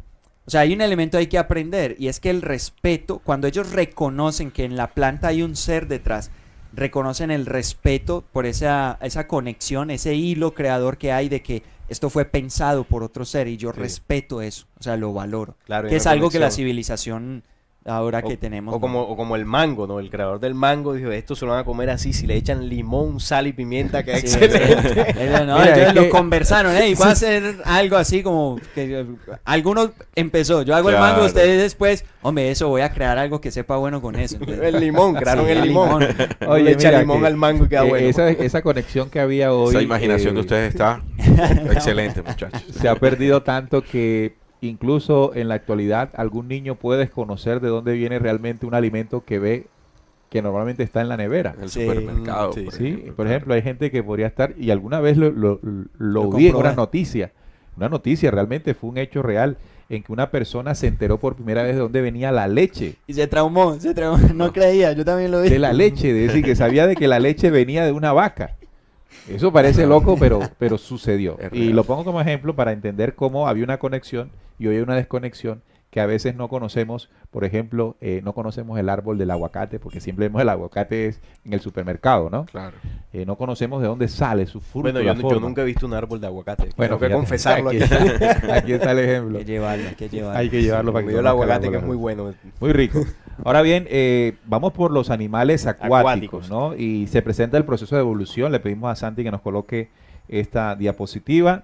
o sea, hay un elemento ahí que aprender y es que el respeto, cuando ellos reconocen que en la planta hay un ser detrás, reconocen el respeto por esa conexión, ese hilo creador que hay de que esto fue pensado por otro ser y yo Sí. respeto eso, o sea, lo valoro. Claro, y Que una es algo que la conexión. civilización ahora que tenemos. O como el mango, ¿no? El creador del mango dijo, esto se lo van a comer así, si le echan limón, sal y pimienta, que es Sí, excelente. sí. No, Mira, ellos es lo que- conversaron, y va a ser algo así como que alguno empezó, yo hago el mango, Claro. ustedes después, hombre, eso voy a crear algo que sepa bueno con eso. Entonces, El limón, crearon sí, el limón. Oye, le echa mira limón que, al mango y queda bueno. esa conexión que había hoy Esa imaginación de ustedes está excelente, muchachos. se ha perdido tanto que incluso en la actualidad algún niño puede desconocer de dónde viene realmente un alimento que ve que normalmente está en la nevera. En el Sí. supermercado, Sí. Sí, por ejemplo, hay gente que podría estar, y alguna vez lo vi en comprobé. una noticia, realmente fue un hecho real, en que una persona se enteró por primera vez de dónde venía la leche, Y se traumó, no creía, yo también lo vi. de la leche, es decir, que sabía de que la leche venía de una vaca. Eso parece loco, pero sucedió. Es Y real. lo pongo como ejemplo para entender cómo había una conexión y hoy hay una desconexión que a veces no conocemos. Por ejemplo, no conocemos el árbol del aguacate porque siempre vemos el aguacate es en el supermercado, ¿no? Claro. No conocemos de dónde sale su fruto. Bueno, la yo forma. nunca he visto un árbol de aguacate. Bueno, Tengo que fíjate, confesarlo aquí. Aquí está el ejemplo. Hay que llevarlo, hay que llevarlo. Hay que llevarlo para que Me dio el conozca aguacate, que árbol. es muy bueno. Muy rico. Ahora bien, vamos por los animales acuáticos, Acuáticos. ¿no? Y se presenta el proceso de evolución. Le pedimos a Santi que nos coloque esta diapositiva.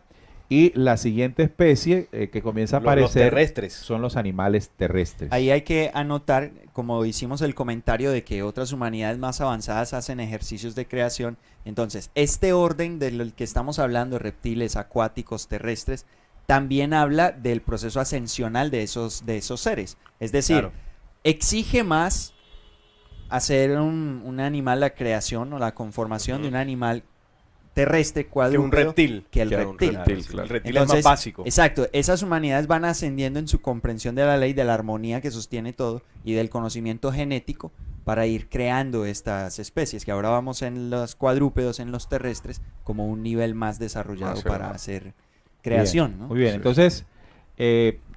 Y la siguiente especie que comienza a Los aparecer terrestres. son los animales terrestres. Ahí hay que anotar, como hicimos el comentario de que otras humanidades más avanzadas hacen ejercicios de creación. Entonces, este orden del que estamos hablando, reptiles, acuáticos, terrestres, también habla del proceso ascensional de esos seres. Es decir, Claro. exige más hacer un animal, la creación o la conformación de un animal terrestre Que cuadrúpedo un reptil. que el Que un reptil. reptil. Sí, claro. El reptil Entonces, es más básico. Exacto, esas humanidades van ascendiendo en su comprensión de la ley, de la armonía que sostiene todo y del conocimiento genético para ir creando estas especies, que ahora vamos en los cuadrúpedos, en los terrestres, como un nivel más desarrollado Más para elevado. hacer creación, Bien, ¿no? Muy bien, Sí. entonces,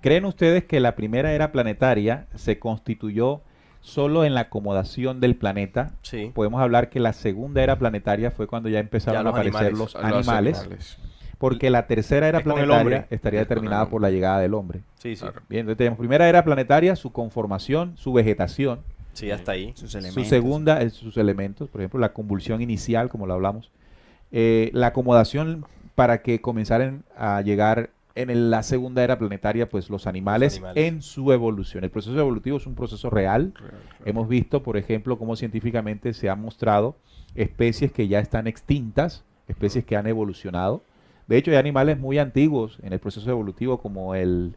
¿creen ustedes que la primera era planetaria se constituyó solo en la acomodación del planeta? Sí. Podemos hablar que la segunda era planetaria fue cuando ya empezaron Ya a los aparecer animales. los animales, animales. porque la tercera era Es con el planetaria hombre. estaría Es con el determinada hombre. por la llegada del hombre. Sí, sí. Claro. Bien, entonces tenemos primera era planetaria, su conformación, su vegetación, Sí, hasta ahí. sus Su elementos. segunda es sus elementos, por ejemplo, la convulsión inicial, como lo hablamos. La acomodación para que comenzaran a llegar la segunda era planetaria, pues los animales en su evolución. El proceso evolutivo es un proceso real. Hemos visto, por ejemplo, cómo científicamente se han mostrado especies que ya están extintas, especies que han evolucionado. De hecho, hay animales muy antiguos en el proceso evolutivo, como el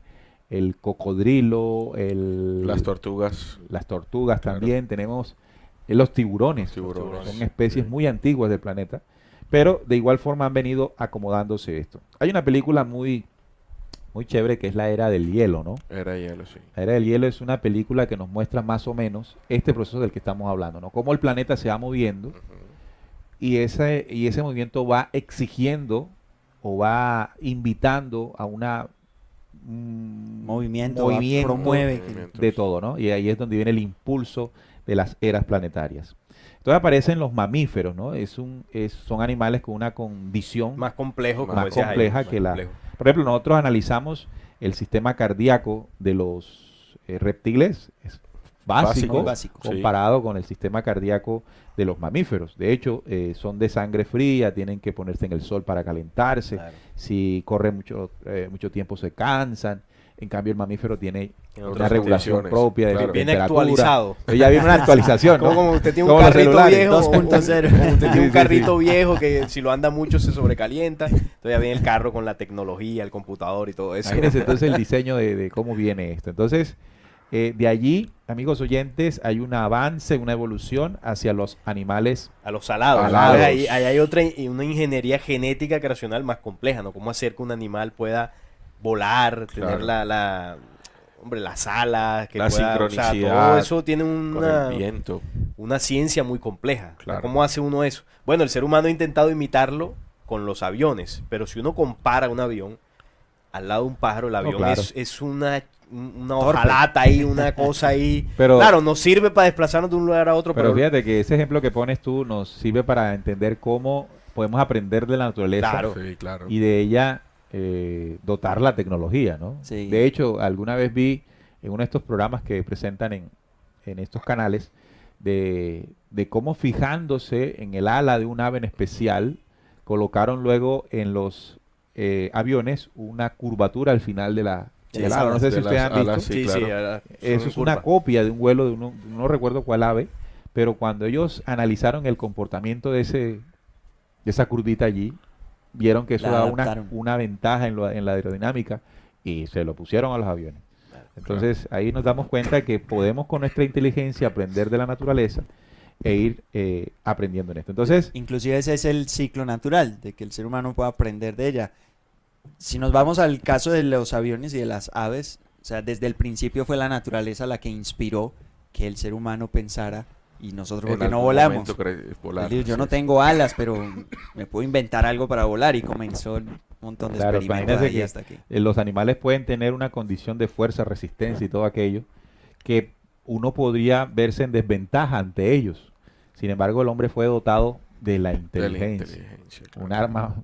cocodrilo, Las tortugas. las tortugas Claro. también. Tenemos los tiburones. Tiburones. Son especies muy antiguas del planeta. Pero de igual forma han venido acomodándose esto. Hay una película muy chévere que es La Era del Hielo, ¿no? Era hielo, sí. La Era del Hielo es una película que nos muestra más o menos este proceso del que estamos hablando, ¿no? Cómo el planeta se va moviendo y ese movimiento va exigiendo o va invitando a un Movimiento, movimiento promueve. de todo, ¿no? Y ahí es donde viene el impulso de las eras planetarias. Entonces aparecen los mamíferos, ¿no? Son animales con una condición Más complejo, como más decía Jaime, compleja más que la... complejo. Por ejemplo, nosotros analizamos el sistema cardíaco de los reptiles, es básico, Básico, sí. comparado con el sistema cardíaco de los mamíferos. De hecho, son de sangre fría, tienen que ponerse en el sol para calentarse. Claro. Si corren mucho tiempo se cansan. En cambio, el mamífero tiene Tiene una otras regulación condiciones, propia de claro. Viene temperatura. actualizado. Pero ya viene una actualización, ¿no? Como usted tiene Como un los carrito celulares, viejo, 2.0. como usted tiene Sí, un sí, carrito sí. viejo que si lo anda mucho se sobrecalienta, entonces ya viene el carro con la tecnología, el computador y todo eso. Imagínense entonces el diseño de cómo viene esto. Entonces, de allí, amigos oyentes, hay un avance, una evolución hacia los animales. A los salados. Alados. Entonces, ahí hay una ingeniería genética creacional más compleja, ¿no? Cómo hacer que un animal pueda volar, tener Claro. hombre, las alas, que La pueda, o sea, sincronicidad todo eso tiene Con el viento. una ciencia muy compleja. Claro. ¿Cómo hace uno eso? Bueno, el ser humano ha intentado imitarlo con los aviones, pero si uno compara un avión al lado de un pájaro, el avión claro. es una hojalata ahí, una cosa ahí. Pero, Claro, nos sirve para desplazarnos de un lugar a otro, pero pero fíjate que ese ejemplo que pones tú nos sirve para entender cómo podemos aprender de la naturaleza Claro. Sí, claro. y de ella dotar la tecnología, ¿no? Sí. De hecho, alguna vez vi en uno de estos programas que presentan en estos canales de cómo fijándose en el ala de un ave en especial, colocaron luego en los aviones una curvatura al final del ala. No sé de si ustedes las han visto. alas, sí, claro. ahora son Eso en es una curva. copia de un vuelo de no recuerdo cuál ave, pero cuando ellos analizaron el comportamiento de esa curvita allí, vieron que eso La daba adaptaron. una ventaja en la aerodinámica y se lo pusieron a los aviones. Entonces ahí nos damos cuenta que podemos con nuestra inteligencia aprender de la naturaleza e ir aprendiendo en esto. Entonces, Inclusive ese es el ciclo natural, de que el ser humano pueda aprender de ella. Si nos vamos al caso de los aviones y de las aves, o sea, desde el principio fue la naturaleza la que inspiró que el ser humano pensara y nosotros porque En no algún volamos. momento volar, Él dijo, yo sí, no sí. tengo alas, pero me puedo inventar algo para volar y comenzó un montón de Claro, experimentos imagínate ahí que hasta aquí. los animales pueden tener una condición de fuerza, resistencia y todo aquello que uno podría verse en desventaja ante ellos. Sin embargo, el hombre fue dotado de la De la inteligencia. inteligencia, claro. Un arma,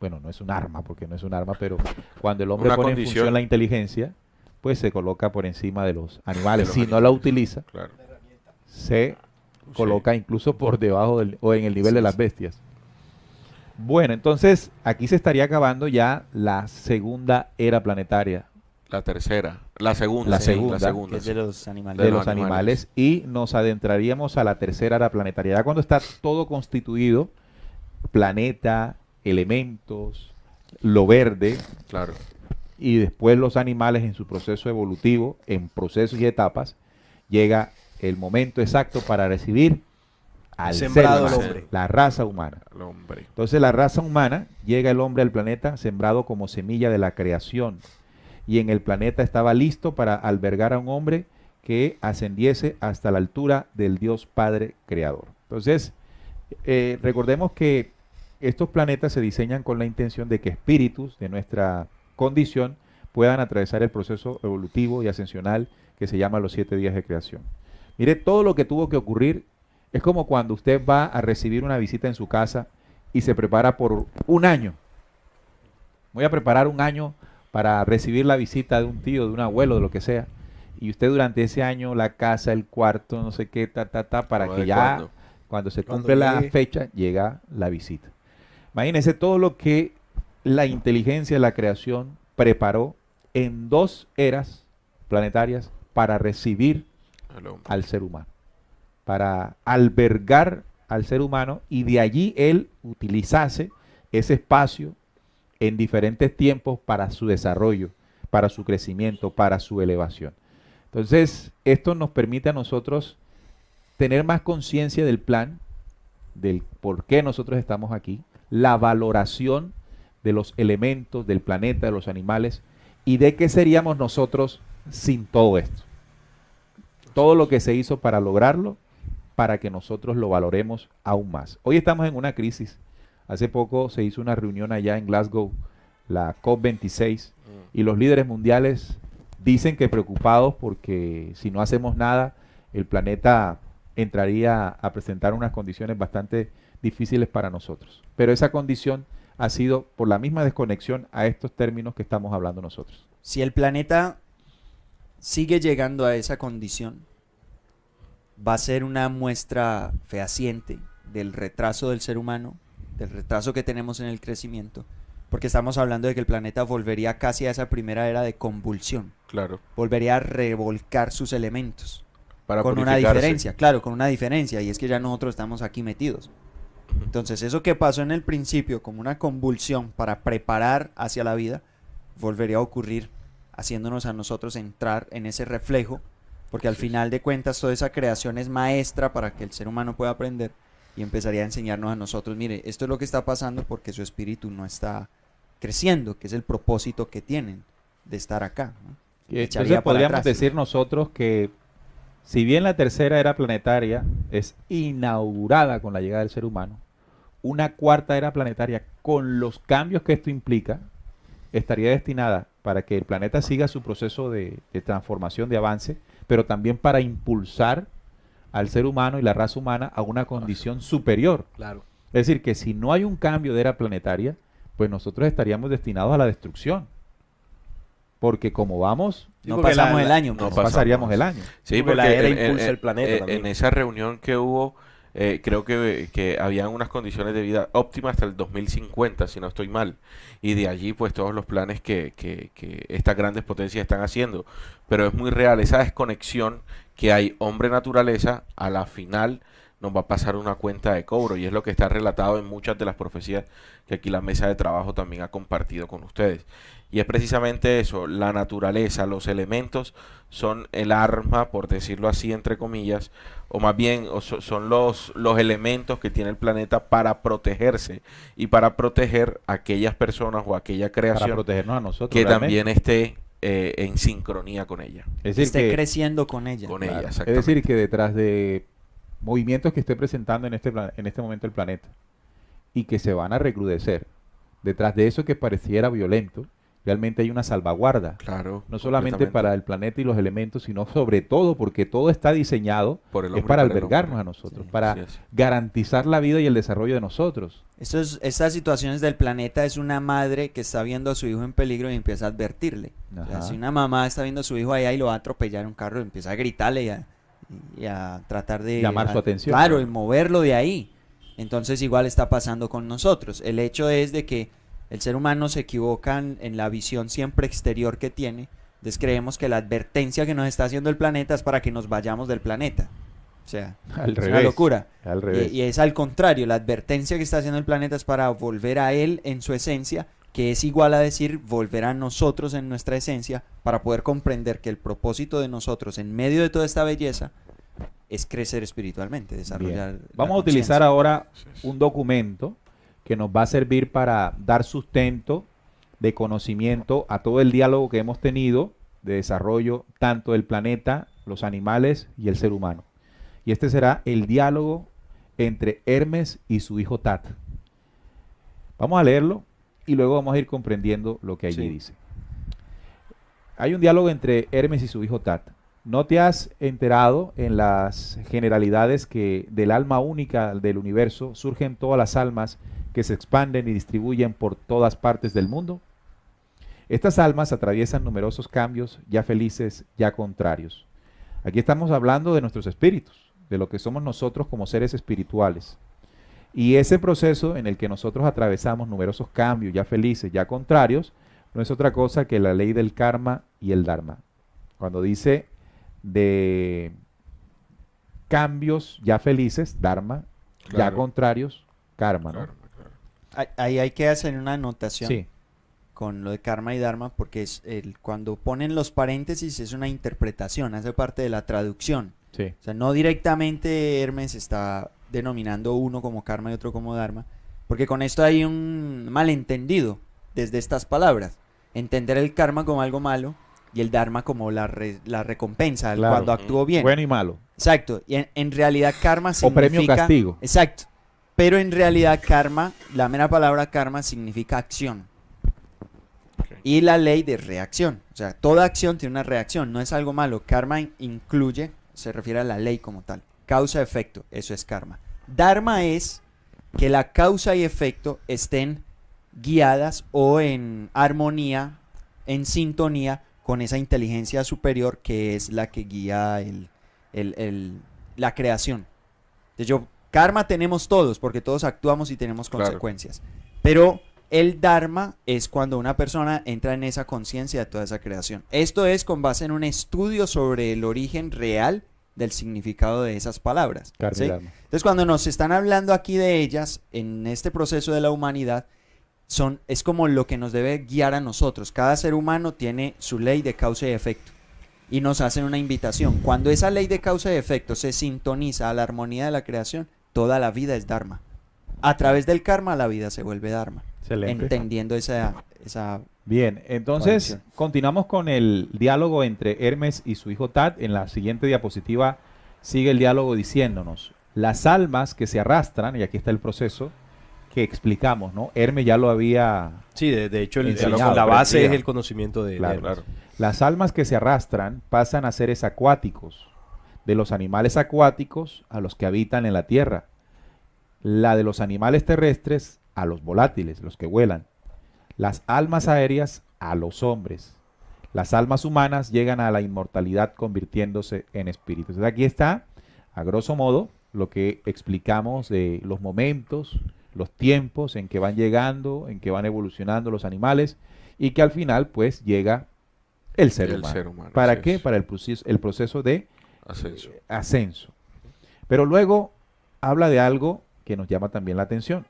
bueno, no es un arma porque no es un arma, pero cuando el hombre Una pone en condición. función la inteligencia, pues se coloca por encima de los animales. De los Si no animales. la utiliza, Claro. se coloca incluso por debajo o en el nivel de las bestias. Bueno, entonces aquí se estaría acabando ya la segunda era planetaria La tercera. La segunda. La sí, segunda, Que es de los animales. de De los los animales y nos adentraríamos a la tercera era planetaria. Ya cuando está todo constituido, planeta, elementos, lo verde Claro. y después los animales en su proceso evolutivo, en procesos y etapas, llega el momento exacto para recibir al ser Sembrado humano, el hombre. la raza humana. Al hombre. Entonces la raza humana, llega el hombre al planeta sembrado como semilla de la creación. Y en el planeta estaba listo para albergar a un hombre que ascendiese hasta la altura del Dios Padre Creador. Entonces, recordemos que estos planetas se diseñan con la intención de que espíritus de nuestra condición puedan atravesar el proceso evolutivo y ascensional que se llama los 7 días de creación. Mire, todo lo que tuvo que ocurrir es como cuando usted va a recibir una visita en su casa y se prepara por un año. Voy a preparar un año para recibir la visita de un tío, de un abuelo, de lo que sea. Y usted durante ese año, la casa, el cuarto, no sé qué, para Todo que ya adecuando. cuando se Cuando cumple la llegue. fecha, llega la visita. Imagínense todo lo que la inteligencia de la creación preparó en 2 eras planetarias para recibir El hombre. al ser humano, para albergar al ser humano y de allí él utilizase ese espacio en diferentes tiempos para su desarrollo, para su crecimiento, para su elevación. Entonces, esto nos permite a nosotros tener más conciencia del plan, del por qué nosotros estamos aquí, la valoración de los elementos del planeta, de los animales, y de qué seríamos nosotros sin todo esto. Todo lo que se hizo para lograrlo, para que nosotros lo valoremos aún más. Hoy estamos en una crisis. Hace poco se hizo una reunión allá en Glasgow, la COP26, y los líderes mundiales dicen que preocupados porque si no hacemos nada, el planeta entraría a presentar unas condiciones bastante difíciles para nosotros. Pero esa condición ha sido por la misma desconexión a estos términos que estamos hablando nosotros. Si el planeta sigue llegando a esa condición, va a ser una muestra fehaciente del retraso del ser humano, del retraso que tenemos en el crecimiento, porque estamos hablando de que el planeta volvería casi a esa primera era de convulsión, Claro. volvería a revolcar sus elementos, Para con una purificarse. diferencia, claro, con una diferencia, y es que ya nosotros estamos aquí metidos. Entonces eso que pasó en el principio como una convulsión para preparar hacia la vida, volvería a ocurrir haciéndonos a nosotros entrar en ese reflejo, porque al final de cuentas toda esa creación es maestra para que el ser humano pueda aprender y empezaría a enseñarnos a nosotros, mire, esto es lo que está pasando porque su espíritu no está creciendo, que es el propósito que tienen de estar acá, ¿no? Y Echaría entonces para podríamos atrás. decir nosotros que si bien la tercera era planetaria es inaugurada con la llegada del ser humano, una cuarta era planetaria con los cambios que esto implica estaría destinada para que el planeta siga su proceso de transformación, de avance, pero también para impulsar al ser humano y la raza humana a una condición superior. Claro. Es decir, que si no hay un cambio de era planetaria, pues nosotros estaríamos destinados a la destrucción. Porque como vamos, No pasamos el año, no pues. no pasamos. pasaríamos el año. Sí, Porque la porque era impulsa el planeta también. en esa reunión que hubo, creo que habían unas condiciones de vida óptimas hasta el 2050, si no estoy mal. Y de allí, pues, todos los planes que estas grandes potencias están haciendo. Pero es muy real esa desconexión que hay hombre-naturaleza, a la final nos va a pasar una cuenta de cobro. Y es lo que está relatado en muchas de las profecías que aquí la mesa de trabajo también ha compartido con ustedes. Y es precisamente eso, la naturaleza, los elementos son el arma, por decirlo así, entre comillas, o más bien son los elementos que tiene el planeta para protegerse y para proteger a aquellas personas o aquella Para creación protegernos a nosotros. que realmente. también esté en sincronía con ella. Es Que decir, esté que, creciendo con ella. Con claro, ella, es decir, exactamente. que detrás de movimientos que esté presentando en en este momento el planeta y que se van a recrudecer, detrás de eso que pareciera violento, realmente hay una salvaguarda. Claro. No solamente completamente. para el planeta y los elementos, sino sobre todo porque todo está diseñado Por el es hombre y para para el albergarnos hombre. a nosotros, Sí, para así es. garantizar la vida y el desarrollo de nosotros. Estas situaciones del planeta es una madre que está viendo a su hijo en peligro y empieza a advertirle. O sea, Ajá. si una mamá está viendo a su hijo allá y lo va a atropellar un carro, empieza a gritarle y a tratar de Llamar su atención. Claro, y moverlo de ahí. Entonces igual está pasando con nosotros. El hecho es de que el ser humano se equivoca en la visión siempre exterior que tiene. Entonces creemos que la advertencia que nos está haciendo el planeta es para que nos vayamos del planeta. O sea, Al es revés. una locura. Al revés. Y es al contrario, la advertencia que está haciendo el planeta es para volver a él en su esencia, que es igual a decir volver a nosotros en nuestra esencia, para poder comprender que el propósito de nosotros en medio de toda esta belleza es crecer espiritualmente, desarrollar. Bien. la Vamos a utilizar conciencia. ahora Así es. un documento que nos va a servir para dar sustento de conocimiento a todo el diálogo que hemos tenido de desarrollo tanto del planeta, los animales y el ser humano. Y este será el diálogo entre Hermes y su hijo Tat. Vamos a leerlo y luego vamos a ir comprendiendo lo que allí Sí. dice. Hay un diálogo entre Hermes y su hijo Tat. ¿No te has enterado en las generalidades que del alma única del universo surgen todas las almas que se expanden y distribuyen por todas partes del mundo? Estas almas atraviesan numerosos cambios, ya felices, ya contrarios. Aquí estamos hablando de nuestros espíritus, de lo que somos nosotros como seres espirituales. Y ese proceso en el que nosotros atravesamos numerosos cambios, ya felices, ya contrarios, no es otra cosa que la ley del karma y el dharma. Cuando dice de cambios ya felices, dharma, ya Claro. contrarios, karma, ¿no? Claro, claro. Ahí hay que hacer una anotación Sí, con lo de karma y dharma, porque cuando ponen los paréntesis es una interpretación, hace parte de la traducción. sí. O sea, no directamente Hermes está denominando uno como karma y otro como dharma, porque con esto hay un malentendido desde estas palabras. Entender el karma como algo malo y el dharma como la recompensa Claro. cuando actuó bien. Bueno y malo. Exacto. Y en realidad karma O significa... premio castigo. Exacto. Pero en realidad karma, la mera palabra karma significa acción. Ok. Y la ley de reacción. O sea, toda acción tiene una reacción, no es algo malo. Karma incluye, se refiere a la ley como tal. Causa-efecto, eso es karma. Dharma es que la causa y efecto estén guiadas o en armonía, en sintonía con esa inteligencia superior que es la que guía la creación. Entonces karma tenemos todos, porque todos actuamos y tenemos Claro. consecuencias. Pero el dharma es cuando una persona entra en esa conciencia de toda esa creación. Esto es con base en un estudio sobre el origen real del significado de esas palabras. Karma y ¿sí? dharma. Entonces, cuando nos están hablando aquí de ellas, en este proceso de la humanidad, es como lo que nos debe guiar a nosotros. Cada ser humano tiene su ley de causa y efecto. Y nos hacen una invitación. Cuando esa ley de causa y efecto se sintoniza a la armonía de la creación, toda la vida es dharma. A través del karma, la vida se vuelve dharma. Excelente. Entendiendo esa Bien, entonces conexión. continuamos con el diálogo entre Hermes y su hijo Tat. En la siguiente diapositiva sigue el diálogo diciéndonos, las almas que se arrastran, y aquí está el proceso que explicamos, ¿no? Hermes ya lo había... Sí, de hecho, Enseñado, la base aprendida. es el conocimiento de Claro, Hermes. Claro. Las almas que se arrastran pasan a seres acuáticos, de los animales acuáticos a los que habitan en la tierra, la de los animales terrestres a los volátiles, los que vuelan, las almas aéreas a los hombres, las almas humanas llegan a la inmortalidad convirtiéndose en espíritus. Entonces aquí está, a grosso modo, lo que explicamos de los momentos, los tiempos en que van llegando, en que van evolucionando los animales y que al final pues llega el ser El humano. ser humano, ¿Para así qué? es. Para el proceso de Ascenso. ascenso. Pero luego habla de algo que nos llama también la atención.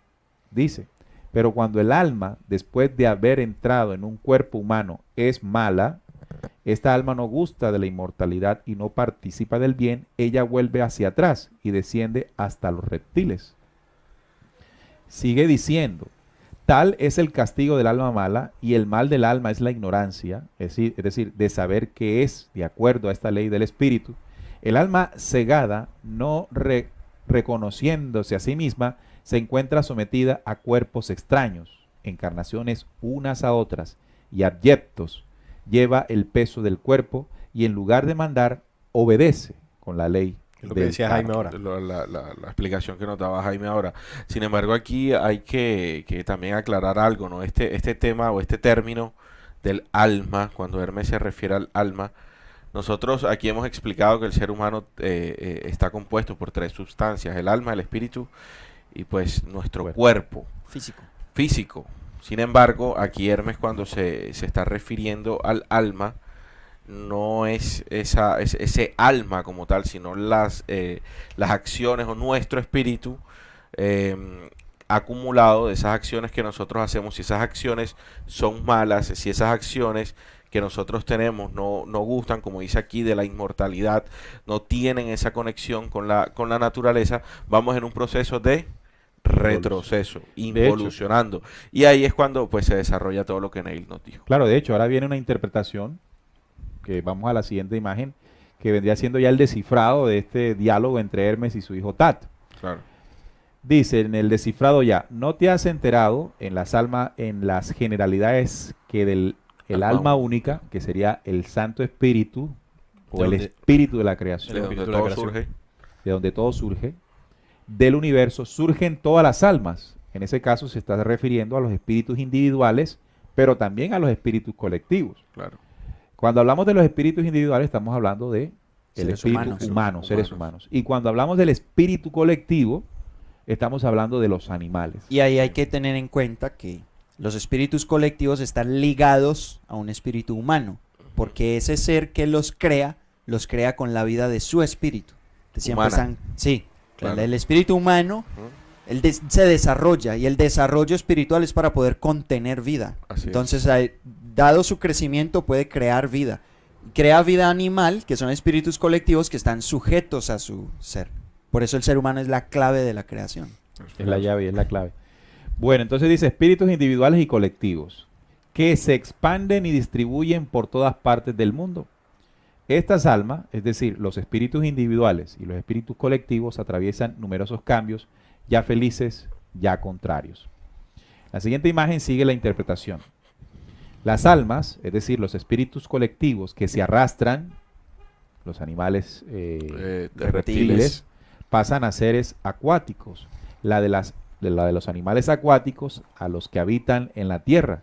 Dice, pero cuando el alma, después de haber entrado en un cuerpo humano, es mala, esta alma no gusta de la inmortalidad y no participa del bien, ella vuelve hacia atrás y desciende hasta los reptiles. Sigue diciendo, tal es el castigo del alma mala y el mal del alma es la ignorancia, es decir, de saber qué es, de acuerdo a esta ley del espíritu. El alma cegada, no reconociéndose a sí misma, se encuentra sometida a cuerpos extraños, encarnaciones unas a otras, y abyectos, lleva el peso del cuerpo y en lugar de mandar, obedece con la ley. Es lo que del decía karma. Jaime ahora. La explicación que nos daba Jaime ahora. Sin embargo, aquí hay que también aclarar algo, ¿no? Este tema o este término del alma, cuando Hermes se refiere al alma, nosotros aquí hemos explicado que el ser humano está compuesto por tres sustancias, el alma, el espíritu y pues nuestro cuerpo físico. físico. Sin embargo, aquí Hermes cuando se está refiriendo al alma, no es ese alma como tal, sino las acciones o nuestro espíritu acumulado de esas acciones que nosotros hacemos. Si esas acciones son malas, si esas acciones que nosotros tenemos no gustan, como dice aquí, de la inmortalidad, no tienen esa conexión con la naturaleza, vamos en un proceso de retroceso, involucionando. Y ahí es cuando pues se desarrolla todo lo que Neil nos dijo. Claro, de hecho, ahora viene una interpretación, que vamos a la siguiente imagen, que vendría siendo ya el descifrado de este diálogo entre Hermes y su hijo Tat. Claro. Dice en el descifrado ya, ¿no te has enterado en las generalidades que del alma única, que sería el Santo Espíritu, o el espíritu de la creación, De donde todo surge. de donde todo surge, del universo, surgen todas las almas? En ese caso se está refiriendo a los espíritus individuales pero también a los espíritus colectivos. Claro. Cuando hablamos de los espíritus individuales, estamos hablando de el Seres espíritu humanos. humano, seres humanos. Y cuando hablamos del espíritu colectivo, estamos hablando de los animales. Y ahí hay que tener en cuenta que los espíritus colectivos están ligados a un espíritu humano, porque ese ser que los crea con la vida de su espíritu. Que siempre Humana. están, sí, Claro. el espíritu humano se desarrolla, y el desarrollo espiritual es para poder contener vida. Así es. Entonces, dado su crecimiento, puede crear vida. Crea vida animal, que son espíritus colectivos que están sujetos a su ser. Por eso el ser humano es la clave de la creación. Es la llave y es la clave. Bueno, entonces dice espíritus individuales y colectivos que se expanden y distribuyen por todas partes del mundo. Estas almas, es decir, los espíritus individuales y los espíritus colectivos, atraviesan numerosos cambios, ya felices, ya contrarios. La siguiente imagen sigue la interpretación. Las almas, es decir, los espíritus colectivos que se arrastran, los animales De reptiles, pasan a seres acuáticos. La de los animales acuáticos a los que habitan en la tierra.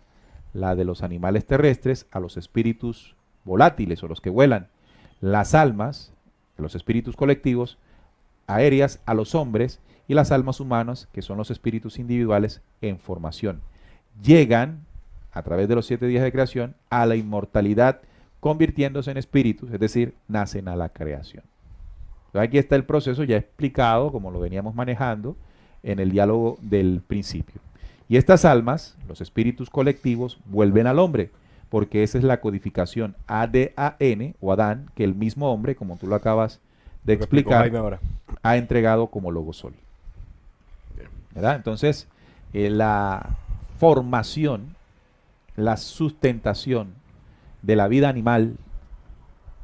La de los animales terrestres a los espíritus volátiles o los que vuelan. Las almas, los espíritus colectivos, aéreas a los hombres, y las almas humanas, que son los espíritus individuales en formación. Llegan, a través de los 7 días de creación, a la inmortalidad, convirtiéndose en espíritus, es decir, nacen a la creación. Entonces, aquí está el proceso ya explicado, como lo veníamos manejando en el diálogo del principio. Y estas almas, los espíritus colectivos, vuelven al hombre, porque esa es la codificación ADAN o Adán, que el mismo hombre, como tú lo acabas de Lo que explicó explicar, Jaime ahora. ha entregado como Logosol. ¿Verdad? Entonces, la formación, la sustentación de la vida animal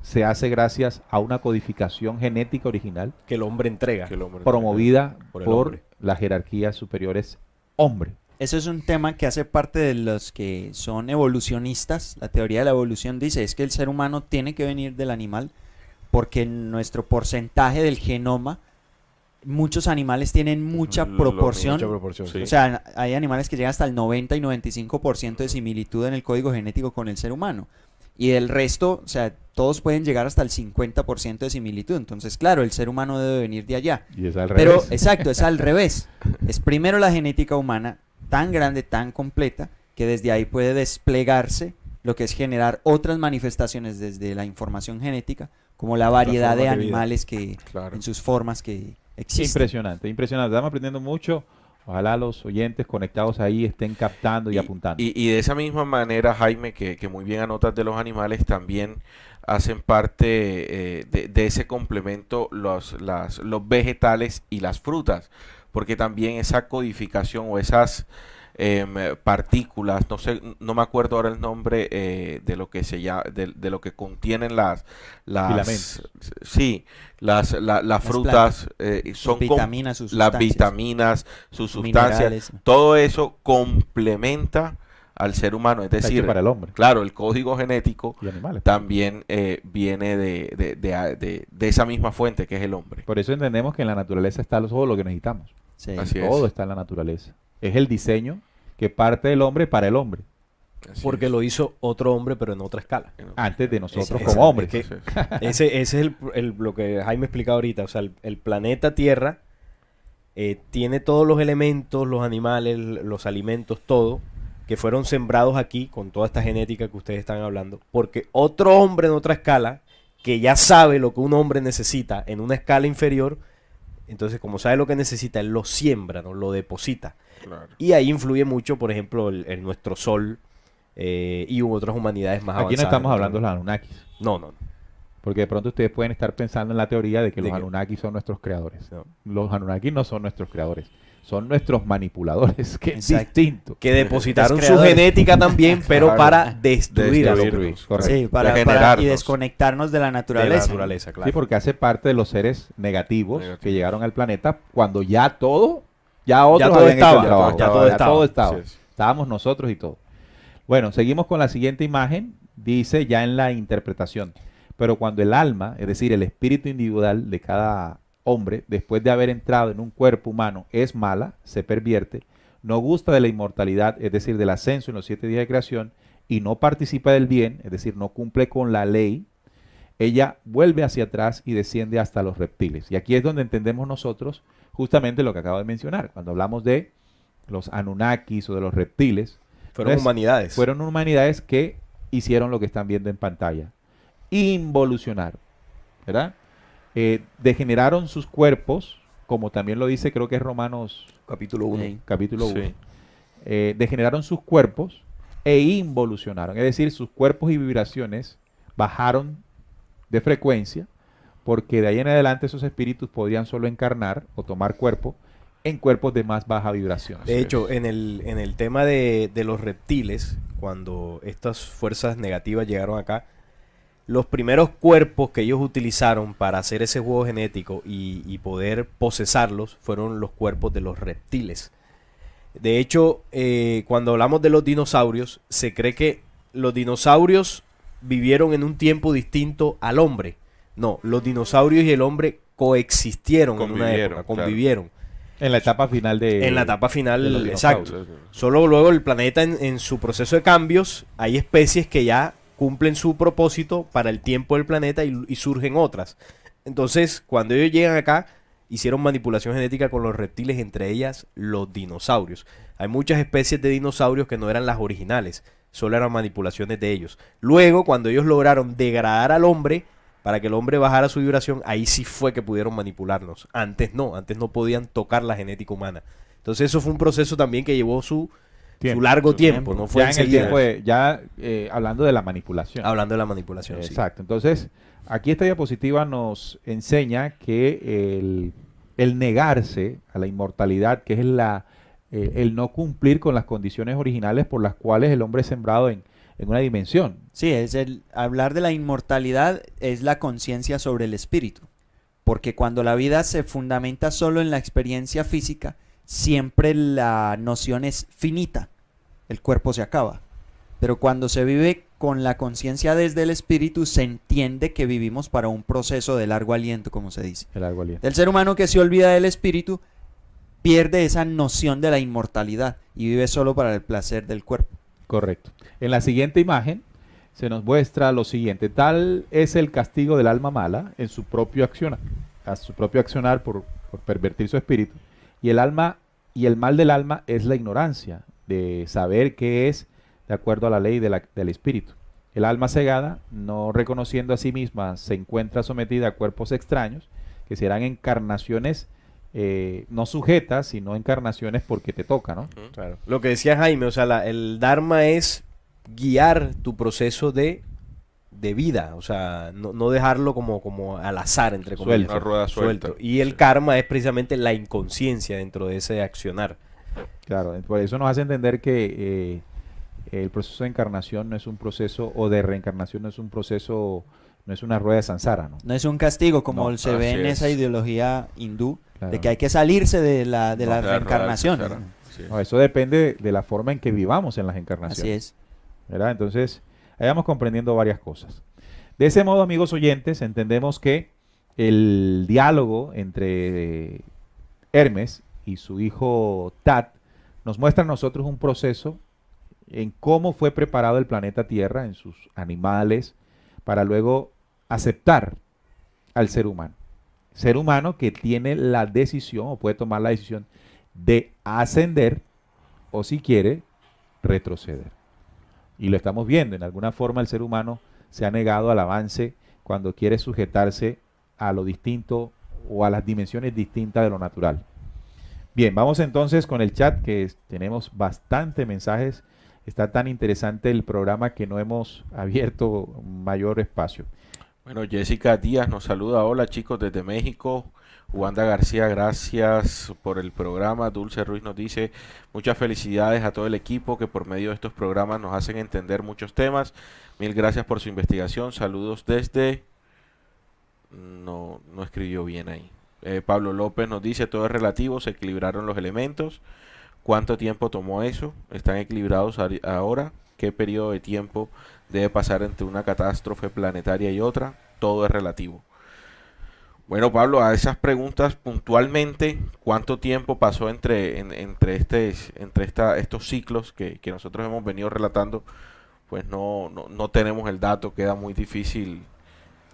se hace gracias a una codificación genética original Que el hombre entrega. Que el hombre promovida Por por, el hombre. las jerarquías superiores hombre. Eso es un tema que hace parte de los que son evolucionistas. La teoría de la evolución dice es que el ser humano tiene que venir del animal porque en nuestro porcentaje del genoma muchos animales tienen mucha Lo proporción. Mucha proporción. Sí. O sea, hay animales que llegan hasta el 90 y 95% de similitud en el código genético con el ser humano. Y el resto, o sea, todos pueden llegar hasta el 50% de similitud. Entonces, claro, el ser humano debe venir de allá. Y es al Pero, revés. exacto, es al revés. Es primero la genética humana tan grande, tan completa, que desde ahí puede desplegarse lo que es generar otras manifestaciones desde la información genética, como la variedad de formas de vida. animales que Claro. en sus formas que existen. Impresionante, impresionante. Estamos aprendiendo mucho. Ojalá los oyentes conectados ahí estén captando y apuntando. Y de esa misma manera, Jaime, que muy bien anotas de los animales, también hacen parte de ese complemento los vegetales y las frutas, porque también esa codificación o esas partículas, no sé, no me acuerdo ahora el nombre de lo que se llama, de lo que contienen las Filamentos. sí, las frutas son Sus vitaminas, sus las sustancias. vitaminas, sus sustancias, Minerales. todo eso complementa al ser humano, es Está hecho decir, para el hombre claro, el código genético y animales. también viene de esa misma fuente que es el hombre. Por eso entendemos que en la naturaleza está todo lo que necesitamos. Sí. Así Todo es. está en la naturaleza. Es el diseño que parte del hombre para el hombre, Así Porque es. lo hizo otro hombre, pero en otra escala. antes de nosotros Ese- como hombres. que- Así es. Ese es lo que Jaime explicaba ahorita. O sea, el planeta Tierra tiene todos los elementos, los animales, los alimentos, todo, que fueron sembrados aquí con toda esta genética que ustedes están hablando. Porque otro hombre en otra escala, que ya sabe lo que un hombre necesita en una escala inferior, entonces como sabe lo que necesita, él lo siembra, ¿no? Lo deposita. Claro. Y ahí influye mucho, por ejemplo, el nuestro sol y otras humanidades más Aquí avanzadas. no estamos hablando de los Anunnakis, No, no. porque de pronto ustedes pueden estar pensando en la teoría de que ¿De los qué? Anunnakis son nuestros creadores. No. Los Anunnakis no son nuestros creadores, son nuestros manipuladores, que es Exacto. distinto. Que depositaron su creadores. genética también, pero Claro. para destruir al hombre. Destruirnos, Correcto. Sí, para y Regenerarnos. desconectarnos de la De la naturaleza. naturaleza, claro. Sí, porque hace parte de los seres negativos Negativos. que llegaron al planeta cuando ya todo, ya otros todo habían hecho estaba, el trabajo, ya todo estaba. todo estaba. Así es. Estábamos nosotros y todo. Bueno, seguimos con la siguiente imagen. Dice ya en la interpretación. Pero cuando el alma, es decir, el espíritu individual de cada hombre, después de haber entrado en un cuerpo humano, es mala, se pervierte, no gusta de la inmortalidad, es decir, del ascenso en los 7 días de creación, y no participa del bien, es decir, no cumple con la ley, ella vuelve hacia atrás y desciende hasta los reptiles. Y aquí es donde entendemos nosotros justamente lo que acabo de mencionar. Cuando hablamos de los Anunnakis o de los reptiles, Fueron humanidades. fueron humanidades que hicieron lo que están viendo en pantalla. Involucionaron, ¿verdad? Degeneraron sus cuerpos, como también lo dice, creo que es Romanos Capítulo 1. Sí. capítulo 1. Sí. Degeneraron sus cuerpos e involucionaron. Es decir, sus cuerpos y vibraciones bajaron de frecuencia, porque de ahí en adelante esos espíritus podrían solo encarnar o tomar cuerpo en cuerpos de más baja vibración. De hecho, en el tema de los reptiles, cuando estas fuerzas negativas llegaron acá, los primeros cuerpos que ellos utilizaron para hacer ese juego genético y poder posesarlos fueron los cuerpos de los reptiles. De hecho, cuando hablamos de los dinosaurios, se cree que los dinosaurios vivieron en un tiempo distinto al hombre. No, los dinosaurios y el hombre coexistieron en una Convivieron, época, convivieron. En la etapa final de... En la etapa de final, los exacto. dinosaurios. Solo luego el planeta en su proceso de cambios, hay especies que ya cumplen su propósito para el tiempo del planeta y surgen otras. Entonces, cuando ellos llegan acá, hicieron manipulación genética con los reptiles, entre ellas los dinosaurios. Hay muchas especies de dinosaurios que no eran las originales, solo eran manipulaciones de ellos. Luego, cuando ellos lograron degradar al hombre, para que el hombre bajara su vibración, ahí sí fue que pudieron manipularnos. Antes no podían tocar la genética humana. Entonces eso fue un proceso también que llevó su largo tiempo, no fue Ya en el enseguida. tiempo hablando de la manipulación. Hablando de la manipulación, sí. Exacto. Entonces, aquí esta diapositiva nos enseña que el negarse a la inmortalidad, que es el no cumplir con las condiciones originales por las cuales el hombre es sembrado en una dimensión. Sí, hablar de la inmortalidad es la conciencia sobre el espíritu, porque cuando la vida se fundamenta solo en la experiencia física, siempre la noción es finita, el cuerpo se acaba, pero cuando se vive con la conciencia desde el espíritu, se entiende que vivimos para un proceso de largo aliento, como se dice. El algo aliento. El ser humano que se olvida del espíritu pierde esa noción de la inmortalidad y vive solo para el placer del cuerpo. Correcto. En la siguiente imagen se nos muestra lo siguiente. Tal es el castigo del alma mala en su propio accionar, por pervertir su espíritu. Y el mal del alma es la ignorancia de saber qué es de acuerdo a la ley del espíritu. El alma cegada, no reconociendo a sí misma, se encuentra sometida a cuerpos extraños, que serán encarnaciones no sujetas, sino encarnaciones porque te toca, ¿no? Claro. Lo que decía Jaime, o sea, el Dharma es guiar tu proceso de vida, o sea, no dejarlo como al azar, entre comillas. Una rueda suelta. Y el karma es precisamente la inconsciencia dentro de ese accionar. Claro, por eso nos hace entender que el proceso de encarnación no es un proceso, o de reencarnación no es un proceso, no es una rueda de samsara, ¿no? No es un castigo como No, se ve en así esa es. ideología hindú, Claro. de que hay que salirse de la No, la reencarnación. rueda del sí. No, eso depende de la forma en que vivamos en las encarnaciones. Así es. ¿Verdad? Entonces, ahí vamos comprendiendo varias cosas. De ese modo, amigos oyentes, entendemos que el diálogo entre Hermes y su hijo Tat nos muestra a nosotros un proceso en cómo fue preparado el planeta Tierra, en sus animales, para luego aceptar al ser humano. Ser humano que tiene la decisión, o puede tomar la decisión, de ascender, o si quiere, retroceder. Y lo estamos viendo, en alguna forma el ser humano se ha negado al avance cuando quiere sujetarse a lo distinto o a las dimensiones distintas de lo natural. Bien, vamos entonces con el chat, que tenemos bastante mensajes. Está tan interesante el programa que no hemos abierto mayor espacio. Bueno, Jessica Díaz nos saluda. Hola chicos desde México. Wanda García, gracias por el programa. Dulce Ruiz nos dice muchas felicidades a todo el equipo que por medio de estos programas nos hacen entender muchos temas. Mil gracias por su investigación. Saludos desde... No escribió bien ahí. Pablo López nos dice todo es relativo, se equilibraron los elementos. ¿Cuánto tiempo tomó eso? ¿Están equilibrados ahora? ¿Qué periodo de tiempo debe pasar entre una catástrofe planetaria y otra? Todo es relativo. Bueno, Pablo, a esas preguntas puntualmente, ¿cuánto tiempo pasó entre estos ciclos que nosotros hemos venido relatando? Pues no tenemos el dato, queda muy difícil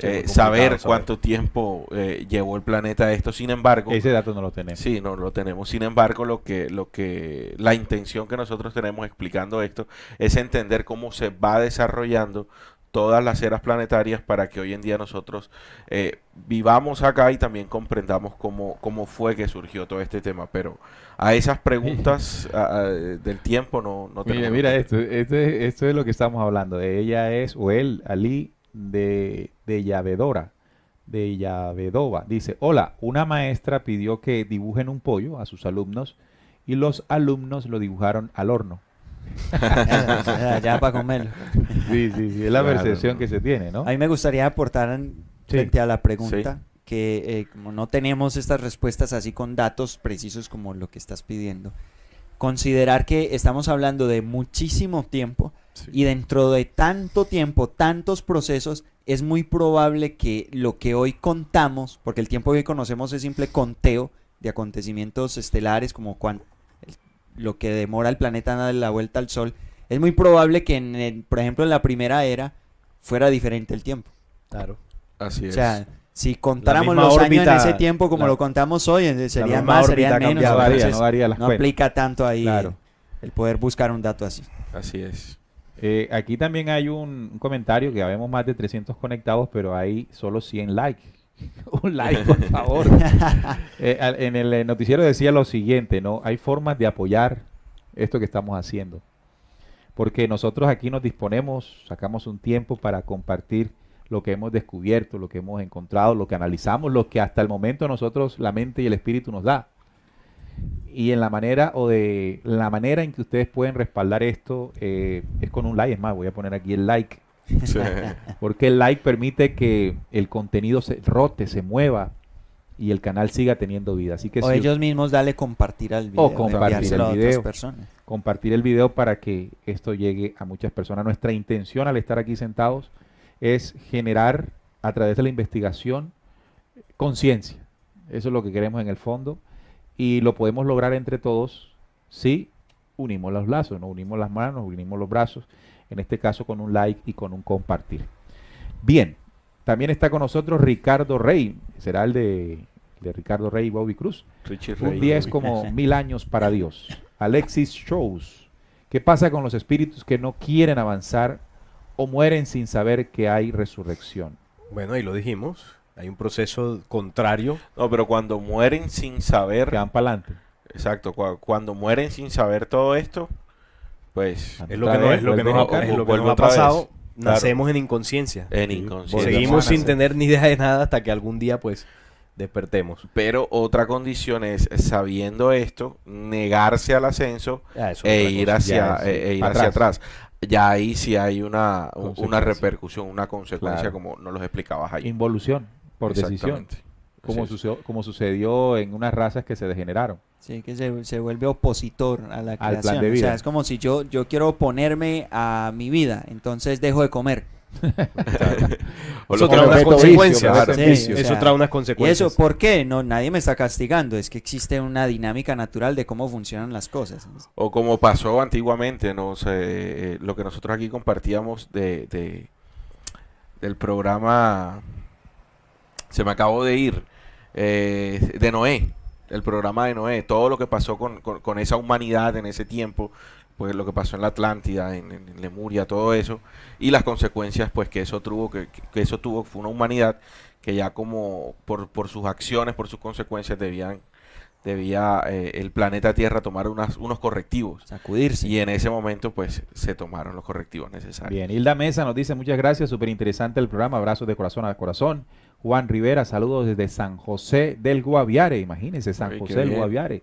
Sí, muy complicado saber saber. cuánto tiempo llevó el planeta a esto. Sin embargo, Ese dato no lo tenemos. sí, no lo tenemos. Sin embargo, la intención que nosotros tenemos explicando esto es entender cómo se va desarrollando todas las eras planetarias para que hoy en día nosotros vivamos acá y también comprendamos cómo fue que surgió todo este tema. Pero a esas preguntas del tiempo no tenemos. Mira esto es lo que estamos hablando. Ella es, o él, Ali de Yavedora, de Yavedova. Dice, hola, una maestra pidió que dibujen un pollo a sus alumnos y los alumnos lo dibujaron al horno. Ya para comerlo. Sí, es la Claro, percepción ¿no? que se tiene, ¿no? A mí me gustaría aportar frente a la pregunta que como no tenemos estas respuestas así con datos precisos como lo que estás pidiendo, considerar que estamos hablando de muchísimo tiempo Sí. y dentro de tanto tiempo, tantos procesos, es muy probable que lo que hoy contamos, porque el tiempo que hoy conocemos es simple conteo de acontecimientos estelares como lo que demora el planeta en dar la vuelta al Sol, es muy probable que, por ejemplo, en la primera era fuera diferente el tiempo. Claro. Así O es. sea, si contáramos misma los años en órbita, ese tiempo como la- lo contamos hoy, serían misma más, órbita serían menos. No cambiaba, varía, Entonces, no varía las no cuentas. aplica tanto ahí Claro. el poder buscar un dato así. Así es. Aquí también hay un comentario que habemos más de 300 conectados, pero hay solo 100 likes. Un like, por favor. En el noticiero decía lo siguiente, ¿no? Hay formas de apoyar esto que estamos haciendo. Porque nosotros aquí nos disponemos, sacamos un tiempo para compartir lo que hemos descubierto, lo que hemos encontrado, lo que analizamos, lo que hasta el momento nosotros, la mente y el espíritu nos da. Y en la manera en que ustedes pueden respaldar esto es con un like. Es más, voy a poner aquí el like. Sí. Porque el like permite que el contenido se rote, se mueva y el canal siga teniendo vida. Así que O si ellos mismos dale compartir al video. compartir enviárselo el a video. otras personas. compartir el video para que esto llegue a muchas personas. Nuestra intención al estar aquí sentados es generar a través de la investigación conciencia. Eso es lo que queremos en el fondo y lo podemos lograr entre todos si unimos los lazos, no unimos las manos, unimos los brazos, en este caso con un like y con un compartir. Bien, también está con nosotros Ricardo Rey, será el de Ricardo Rey y Bobby Cruz. Richie Un Rey. día es como 1000 años para Dios. Alexis Shows. ¿Qué pasa con los espíritus que no quieren avanzar o mueren sin saber que hay resurrección? Bueno, ahí lo dijimos. Hay un proceso contrario. No, pero cuando mueren sin saber, Que van para adelante. exacto, cuando mueren sin saber todo esto, pues Es lo que nos, es lo que nos ha, vuelve es lo que nos vuelve ha otra vez. pasado. Claro. Nacemos en inconsciencia. En Sí, inconsciencia. Seguimos sin Nacer. tener ni idea de nada hasta que algún día pues despertemos. Pero otra condición es, sabiendo esto, negarse al ascenso Ya, eso es e otra ir cosa. hacia, Ya, sí, ir para hacia atrás. atrás. Ya ahí sí hay una Consecuencia. repercusión, una consecuencia, Claro. como nos los explicabas ahí. Involución por decisión. Exactamente. Como, Así es. como sucedió en unas razas que se degeneraron. Sí, que se vuelve opositor a la Al plan creación. de O sea, vida. es como si yo quiero oponerme a mi vida, entonces dejo de comer. O Eso lo trae que- unas meto consecuencias. vicio, me meto en Sí, vicio. o Eso sea, trae unas ¿Y consecuencias. eso por qué? No, nadie me está castigando, es que existe una dinámica natural de cómo funcionan las cosas. O como pasó antiguamente, no sé, lo que nosotros aquí compartíamos del programa, se me acabó de ir, de Noé, el programa de Noé, todo lo que pasó con esa humanidad en ese tiempo, pues lo que pasó en la Atlántida, en Lemuria, todo eso, y las consecuencias pues que eso tuvo, que eso tuvo, fue una humanidad que ya como por sus acciones, por sus consecuencias debía el planeta Tierra tomar unos correctivos. Sacudirse. Y en ese momento, pues, se tomaron los correctivos necesarios. Bien, Hilda Mesa nos dice muchas gracias, súper interesante el programa, abrazos de corazón a corazón. Juan Rivera, saludos desde San José del Guaviare, imagínense, San Ay, qué José del bien. Guaviare.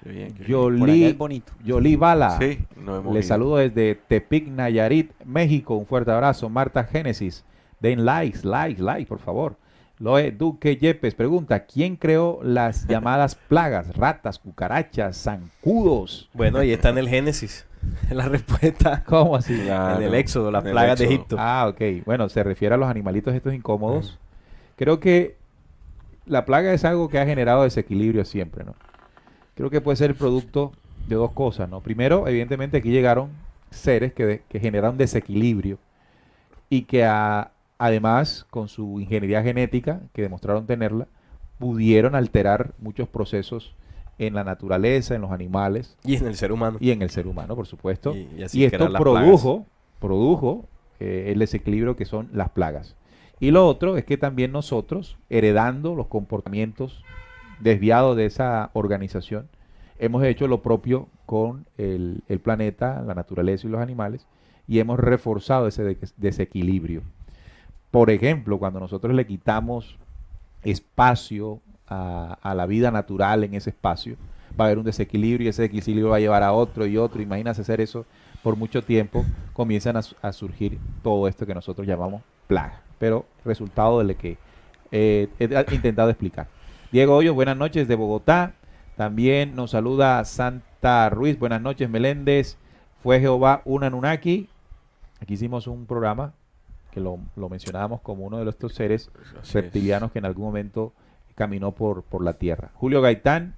Qué bien, qué bien. Por allá Yoli, es bonito. Yoli Bala, Sí, no hemos les ido. saludo desde Tepic, Nayarit, México, un fuerte abrazo. Marta Génesis, den likes, por favor. Loe Duque Yepes pregunta, ¿quién creó las llamadas plagas, ratas, cucarachas, zancudos? Bueno, ahí está en el Génesis. La respuesta ¿Cómo así? Claro, en el Éxodo, las en el plagas de Éxodo. Egipto. Ah, ok. Bueno, se refiere a los animalitos estos incómodos. Creo que la plaga es algo que ha generado desequilibrio siempre, ¿no? Creo que puede ser el producto de dos cosas, ¿no? Primero, evidentemente aquí llegaron seres que generaron desequilibrio y que además, con su ingeniería genética, que demostraron tenerla, pudieron alterar muchos procesos en la naturaleza, en los animales Y en el ser humano. y en el ser humano, por supuesto. Y así Y esto crear las produjo el desequilibrio que son las plagas. Y lo otro es que también nosotros, heredando los comportamientos desviados de esa organización, hemos hecho lo propio con el planeta, la naturaleza y los animales, y hemos reforzado ese desequilibrio. Por ejemplo, cuando nosotros le quitamos espacio a la vida natural en ese espacio, va a haber un desequilibrio y ese desequilibrio va a llevar a otro y otro. Imagínate hacer eso por mucho tiempo, comienzan a surgir todo esto que nosotros llamamos plaga, pero resultado de lo que he intentado explicar. Diego Hoyos, buenas noches de Bogotá. También nos saluda Santa Ruiz, buenas noches Meléndez. Fue Jehová un Anunnaki. Aquí hicimos un programa que lo mencionábamos como uno de estos seres Así reptilianos es. que en algún momento caminó por la tierra. Julio Gaitán,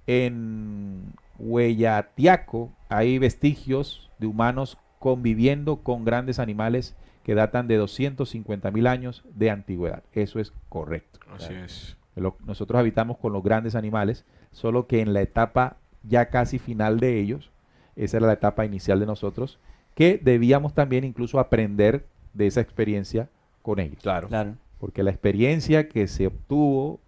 en Huellatiaco hay vestigios de humanos conviviendo con grandes animales que datan de 250.000 años de antigüedad. Eso es correcto. Así es. Nosotros habitamos con los grandes animales, solo que en la etapa ya casi final de ellos, esa era la etapa inicial de nosotros, que debíamos también incluso aprender de esa experiencia con ellos. Claro. Claro. Porque la experiencia que se obtuvo,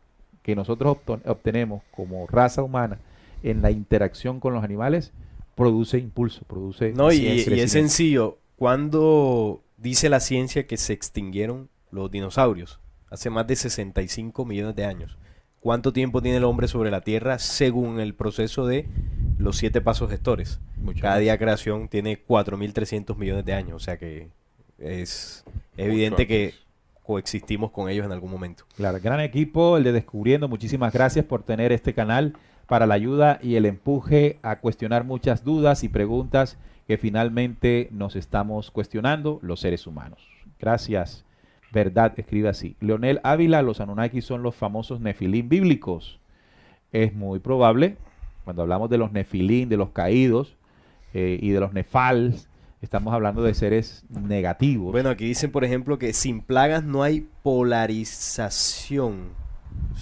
que nosotros obtenemos como raza humana en la interacción con los animales, produce impulso, produce No, y crecimiento. es sencillo. ¿Cuándo dice la ciencia que se extinguieron los dinosaurios? Hace más de 65 millones de años. ¿Cuánto tiempo tiene el hombre sobre la Tierra según el proceso de los 7 pasos gestores? Mucho Cada más. día de creación tiene 4.300 millones de años. O sea que es evidente antes. que coexistimos con ellos en algún momento. Claro, gran equipo, el de Descubriendo. Muchísimas gracias por tener este canal para la ayuda y el empuje a cuestionar muchas dudas y preguntas que finalmente nos estamos cuestionando los seres humanos. Gracias. Verdad, escribe así. Leonel Ávila, los Anunnaki son los famosos Nefilim bíblicos. Es muy probable, cuando hablamos de los Nefilim, de los caídos y de los Nefals, estamos hablando de seres negativos. Bueno, aquí dicen, por ejemplo, que sin plagas no hay polarización.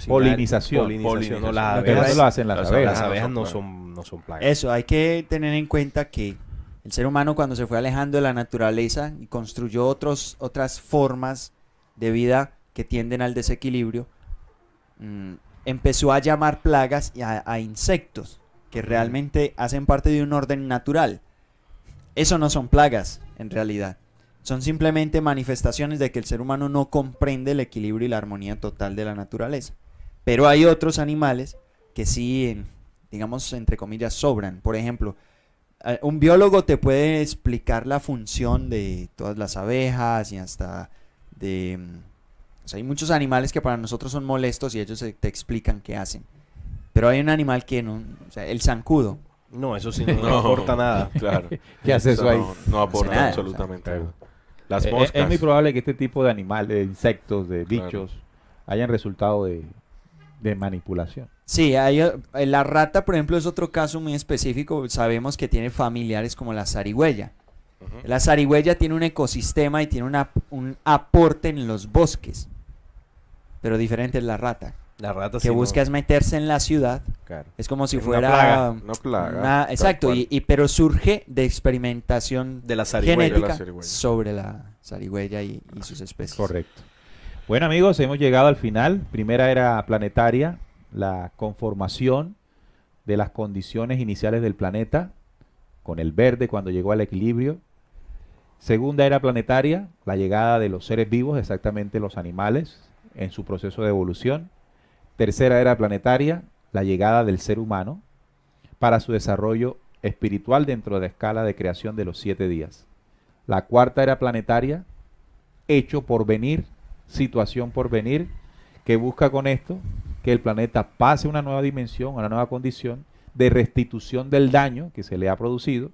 Polinización. Polinización. No, Polinización. las Lo que abejas, no lo hacen las las abejas. las abejas no no son son plagas. Eso, hay que tener en cuenta que el ser humano cuando se fue alejando de la naturaleza y construyó otras formas de vida que tienden al desequilibrio, empezó a llamar plagas y a insectos que realmente hacen parte de un orden natural. Eso no son plagas, en realidad. Son simplemente manifestaciones de que el ser humano no comprende el equilibrio y la armonía total de la naturaleza. Pero hay otros animales que sí, digamos, entre comillas, sobran. Por ejemplo, un biólogo te puede explicar la función de todas las abejas y hasta de... O sea, hay muchos animales que para nosotros son molestos y ellos te explican qué hacen. Pero hay un animal que no... O sea, el zancudo. No, eso sí no, No. aporta nada. Claro. ¿Qué hace eso ahí? No aporta nada, absolutamente o sea, nada. Las Es moscas. muy probable que este tipo de animales, de insectos, de Claro. bichos, hayan resultado de manipulación. Sí, la rata, por ejemplo, es otro caso muy específico. Sabemos que tiene familiares como la zarigüeya. Ujú. La zarigüeya tiene un ecosistema y tiene un aporte en los bosques. Pero diferente es la rata. La rata Que sí busca es meterse en la ciudad. Claro. Es como si Una fuera plaga, una plaga, una- tal exacto, cual. pero surge de experimentación De la zarigüeya. genética La zarigüeya. sobre la zarigüeya y sus especies. Correcto. Bueno amigos, hemos llegado al final. Primera era planetaria, la conformación de las condiciones iniciales del planeta, con el verde cuando llegó al equilibrio. Segunda era planetaria, la llegada de los seres vivos, exactamente los animales, en su proceso de evolución. Tercera era planetaria, la llegada del ser humano para su desarrollo espiritual dentro de la escala de creación de los 7 días. La cuarta era planetaria, hecho por venir, situación por venir, que busca con esto que el planeta pase a una nueva dimensión, a una nueva condición de restitución del daño que se le ha producido,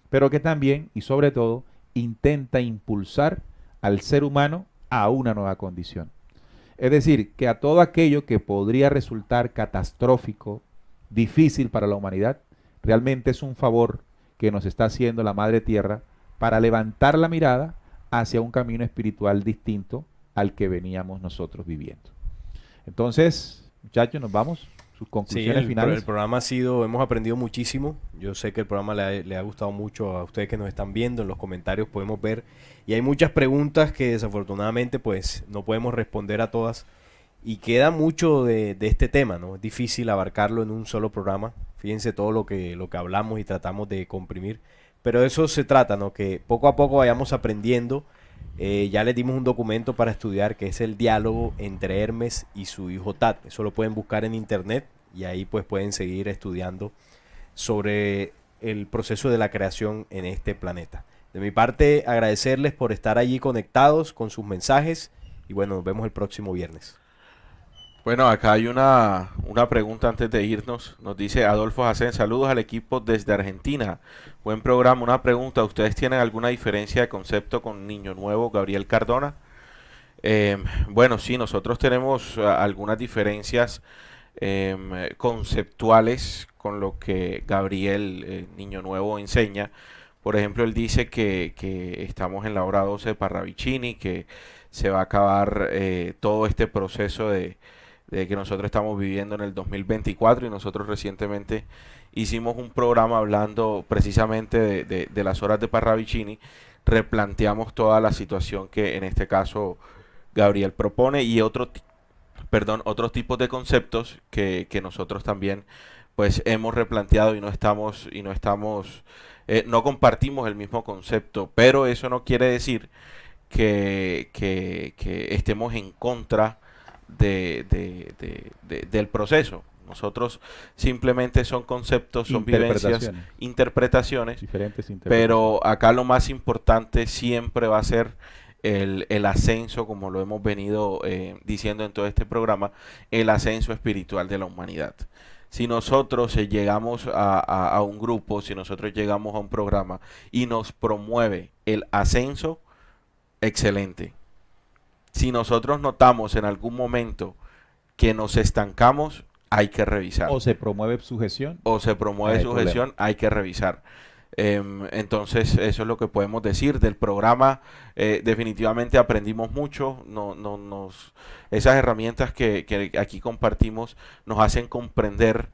pero que también y sobre todo intenta impulsar al ser humano a una nueva condición. Es decir, que a todo aquello que podría resultar catastrófico, difícil para la humanidad, realmente es un favor que nos está haciendo la Madre Tierra para levantar la mirada hacia un camino espiritual distinto al que veníamos nosotros viviendo. Entonces, muchachos, nos vamos. Sus conclusiones finales. El programa ha sido, hemos aprendido muchísimo. Yo sé que el programa le ha gustado mucho a ustedes que nos están viendo. En los comentarios podemos ver. Y hay muchas preguntas que desafortunadamente pues no podemos responder a todas. Y queda mucho de este tema, ¿no? Es difícil abarcarlo en un solo programa. Fíjense todo lo que hablamos y tratamos de comprimir. Pero de eso se trata, ¿no? Que poco a poco vayamos aprendiendo. Ya les dimos un documento para estudiar que es el diálogo entre Hermes y su hijo Tat. Eso lo pueden buscar en internet y ahí pues pueden seguir estudiando sobre el proceso de la creación en este planeta. De mi parte, agradecerles por estar allí conectados con sus mensajes y bueno, nos vemos el próximo viernes. Bueno, acá hay una pregunta antes de irnos. Nos dice Adolfo Jacén, saludos al equipo desde Argentina. Buen programa. Una pregunta, ¿ustedes tienen alguna diferencia de concepto con Niño Nuevo, Gabriel Cardona? Bueno, sí, nosotros tenemos algunas diferencias conceptuales con lo que Gabriel Niño Nuevo enseña. Por ejemplo, él dice que estamos en la hora 12 de Parravicini, que se va a acabar todo este proceso de que nosotros estamos viviendo en el 2024 y nosotros recientemente hicimos un programa hablando precisamente de las horas de Parravicini, replanteamos toda la situación que en este caso Gabriel propone y otros tipos de conceptos que nosotros también pues hemos replanteado y no compartimos el mismo concepto, pero eso no quiere decir que estemos en contra del proceso. Nosotros simplemente son conceptos, son vivencias, interpretaciones, pero acá lo más importante siempre va a ser el ascenso, como lo hemos venido diciendo en todo este programa, el ascenso espiritual de la humanidad. Si nosotros llegamos a un grupo, si nosotros llegamos a un programa y nos promueve el ascenso, excelente. Si nosotros notamos en algún momento que nos estancamos, hay que revisar. O se promueve sujeción. Hay que revisar. Entonces, eso es lo que podemos decir del programa. Definitivamente aprendimos mucho. Esas herramientas que aquí compartimos nos hacen comprender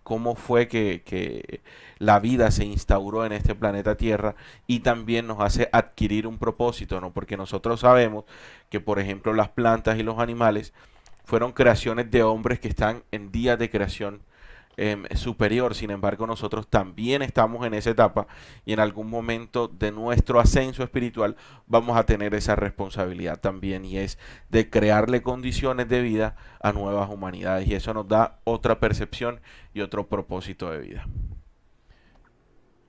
cómo fue que la vida se instauró en este planeta Tierra y también nos hace adquirir un propósito, ¿no? Porque nosotros sabemos que, por ejemplo, las plantas y los animales fueron creaciones de hombres que están en días de creación superior. Sin embargo, nosotros también estamos en esa etapa y en algún momento de nuestro ascenso espiritual vamos a tener esa responsabilidad también, y es de crearle condiciones de vida a nuevas humanidades, y eso nos da otra percepción y otro propósito de vida.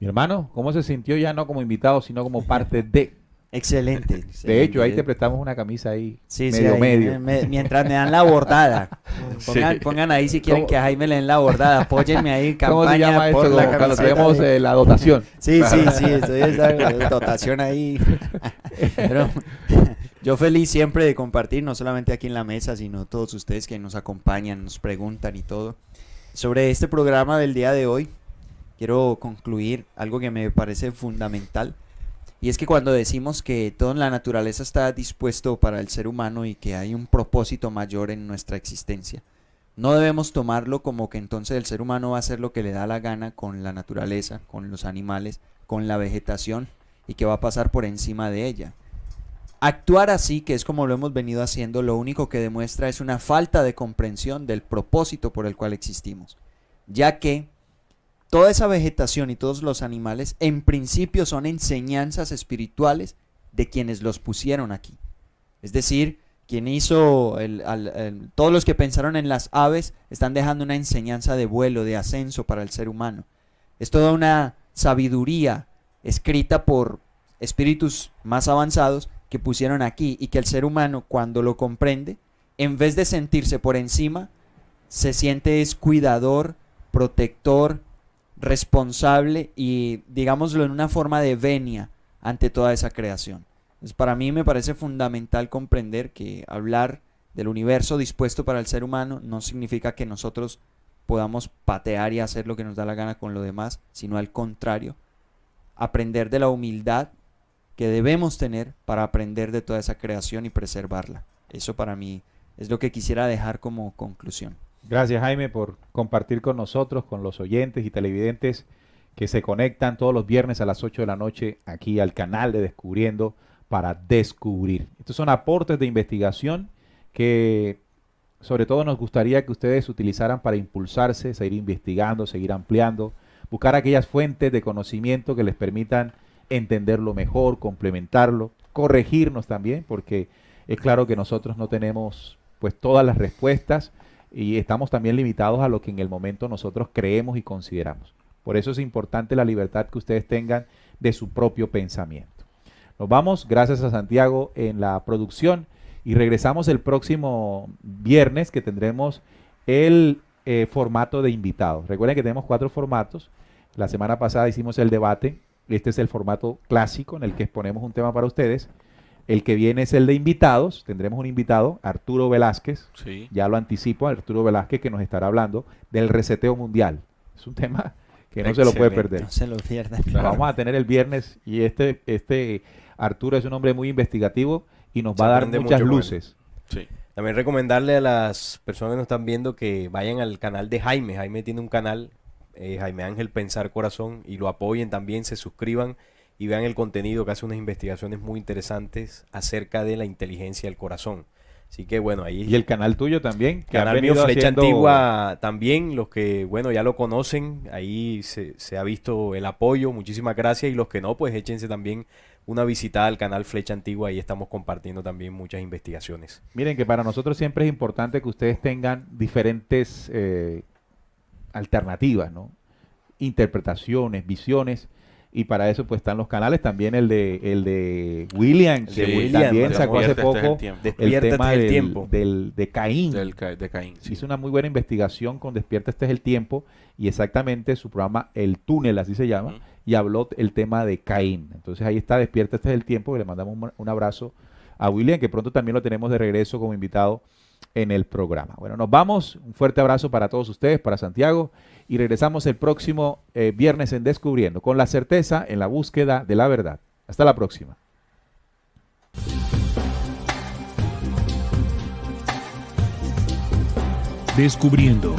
Mi hermano, ¿cómo se sintió ya no como invitado, sino como parte de? Excelente. De hecho, ahí te prestamos una camisa ahí, sí, medio. Mientras me dan la bordada. Pongan ahí si quieren que a Jaime le den la bordada. Apóyenme ahí, campaña. ¿Cómo se llama por esto? la Cuando camiseta tenemos la dotación. Sí, estoy esa dotación ahí. Pero yo feliz siempre de compartir, no solamente aquí en la mesa, sino todos ustedes que nos acompañan, nos preguntan y todo. Sobre este programa del día de hoy, quiero concluir algo que me parece fundamental. Y es que cuando decimos que todo en la naturaleza está dispuesto para el ser humano y que hay un propósito mayor en nuestra existencia, no debemos tomarlo como que entonces el ser humano va a hacer lo que le da la gana con la naturaleza, con los animales, con la vegetación, y que va a pasar por encima de ella. Actuar así, que es como lo hemos venido haciendo, lo único que demuestra es una falta de comprensión del propósito por el cual existimos, ya que toda esa vegetación y todos los animales en principio son enseñanzas espirituales de quienes los pusieron aquí. Es decir, quien hizo todos los que pensaron en las aves están dejando una enseñanza de vuelo, de ascenso para el ser humano. Es toda una sabiduría escrita por espíritus más avanzados que pusieron aquí, y que el ser humano, cuando lo comprende, en vez de sentirse por encima, se siente es cuidador, protector, responsable y, digámoslo, en una forma de venia ante toda esa creación. Entonces, para mí me parece fundamental comprender que hablar del universo dispuesto para el ser humano no significa que nosotros podamos patear y hacer lo que nos da la gana con lo demás, sino al contrario, aprender de la humildad que debemos tener para aprender de toda esa creación y preservarla. Eso para mí es lo que quisiera dejar como conclusión. Gracias, Jaime, por compartir con nosotros, con los oyentes y televidentes que se conectan todos los viernes a las 8 de la noche aquí al canal de Descubriendo para descubrir. Estos son aportes de investigación que sobre todo nos gustaría que ustedes utilizaran para impulsarse, seguir investigando, seguir ampliando, buscar aquellas fuentes de conocimiento que les permitan entenderlo mejor, complementarlo, corregirnos también, porque es claro que nosotros no tenemos pues todas las respuestas y estamos también limitados a lo que en el momento nosotros creemos y consideramos. Por eso es importante la libertad que ustedes tengan de su propio pensamiento. Nos vamos, gracias a Santiago en la producción, y regresamos el próximo viernes que tendremos el formato de invitados. Recuerden que tenemos 4 formatos. La semana pasada hicimos el debate. Este es el formato clásico en el que exponemos un tema para ustedes. El que viene es el de invitados. Tendremos un invitado, Arturo Velázquez. Sí. Ya lo anticipo, Arturo Velázquez, que nos estará hablando del reseteo mundial. Es un tema que no se lo puede perder. No se lo pierdan. Lo vamos a tener el viernes y este Arturo es un hombre muy investigativo y nos va a dar muchas luces. Sí. También recomendarle a las personas que nos están viendo que vayan al canal de Jaime. Jaime tiene un canal, Jaime Ángel Pensar Corazón, y lo apoyen también, se suscriban y vean el contenido, que hace unas investigaciones muy interesantes acerca de la inteligencia del corazón. Así que bueno, ahí... Y el canal tuyo también. Que canal mío Flecha Antigua también, los que bueno ya lo conocen, ahí se ha visto el apoyo, muchísimas gracias, y los que no, pues échense también una visitada al canal Flecha Antigua, ahí estamos compartiendo también muchas investigaciones. Miren que para nosotros siempre es importante que ustedes tengan diferentes alternativas, ¿no? Interpretaciones, visiones, y para eso pues están los canales, también el de William, El de que William, también bueno, sacó hace poco el Despiértate tema el tiempo. de Caín. De Caín. Sí. Hizo una muy buena investigación con Despierta Este es el Tiempo, y exactamente su programa El Túnel, así se llama, y habló el tema de Caín. Entonces ahí está Despierta Este es el Tiempo, que le mandamos un abrazo a William, que pronto también lo tenemos de regreso como invitado en el programa. Bueno, nos vamos, un fuerte abrazo para todos ustedes, para Santiago, y regresamos el próximo viernes en Descubriendo, con la certeza en la búsqueda de la verdad. Hasta la próxima. Descubriendo.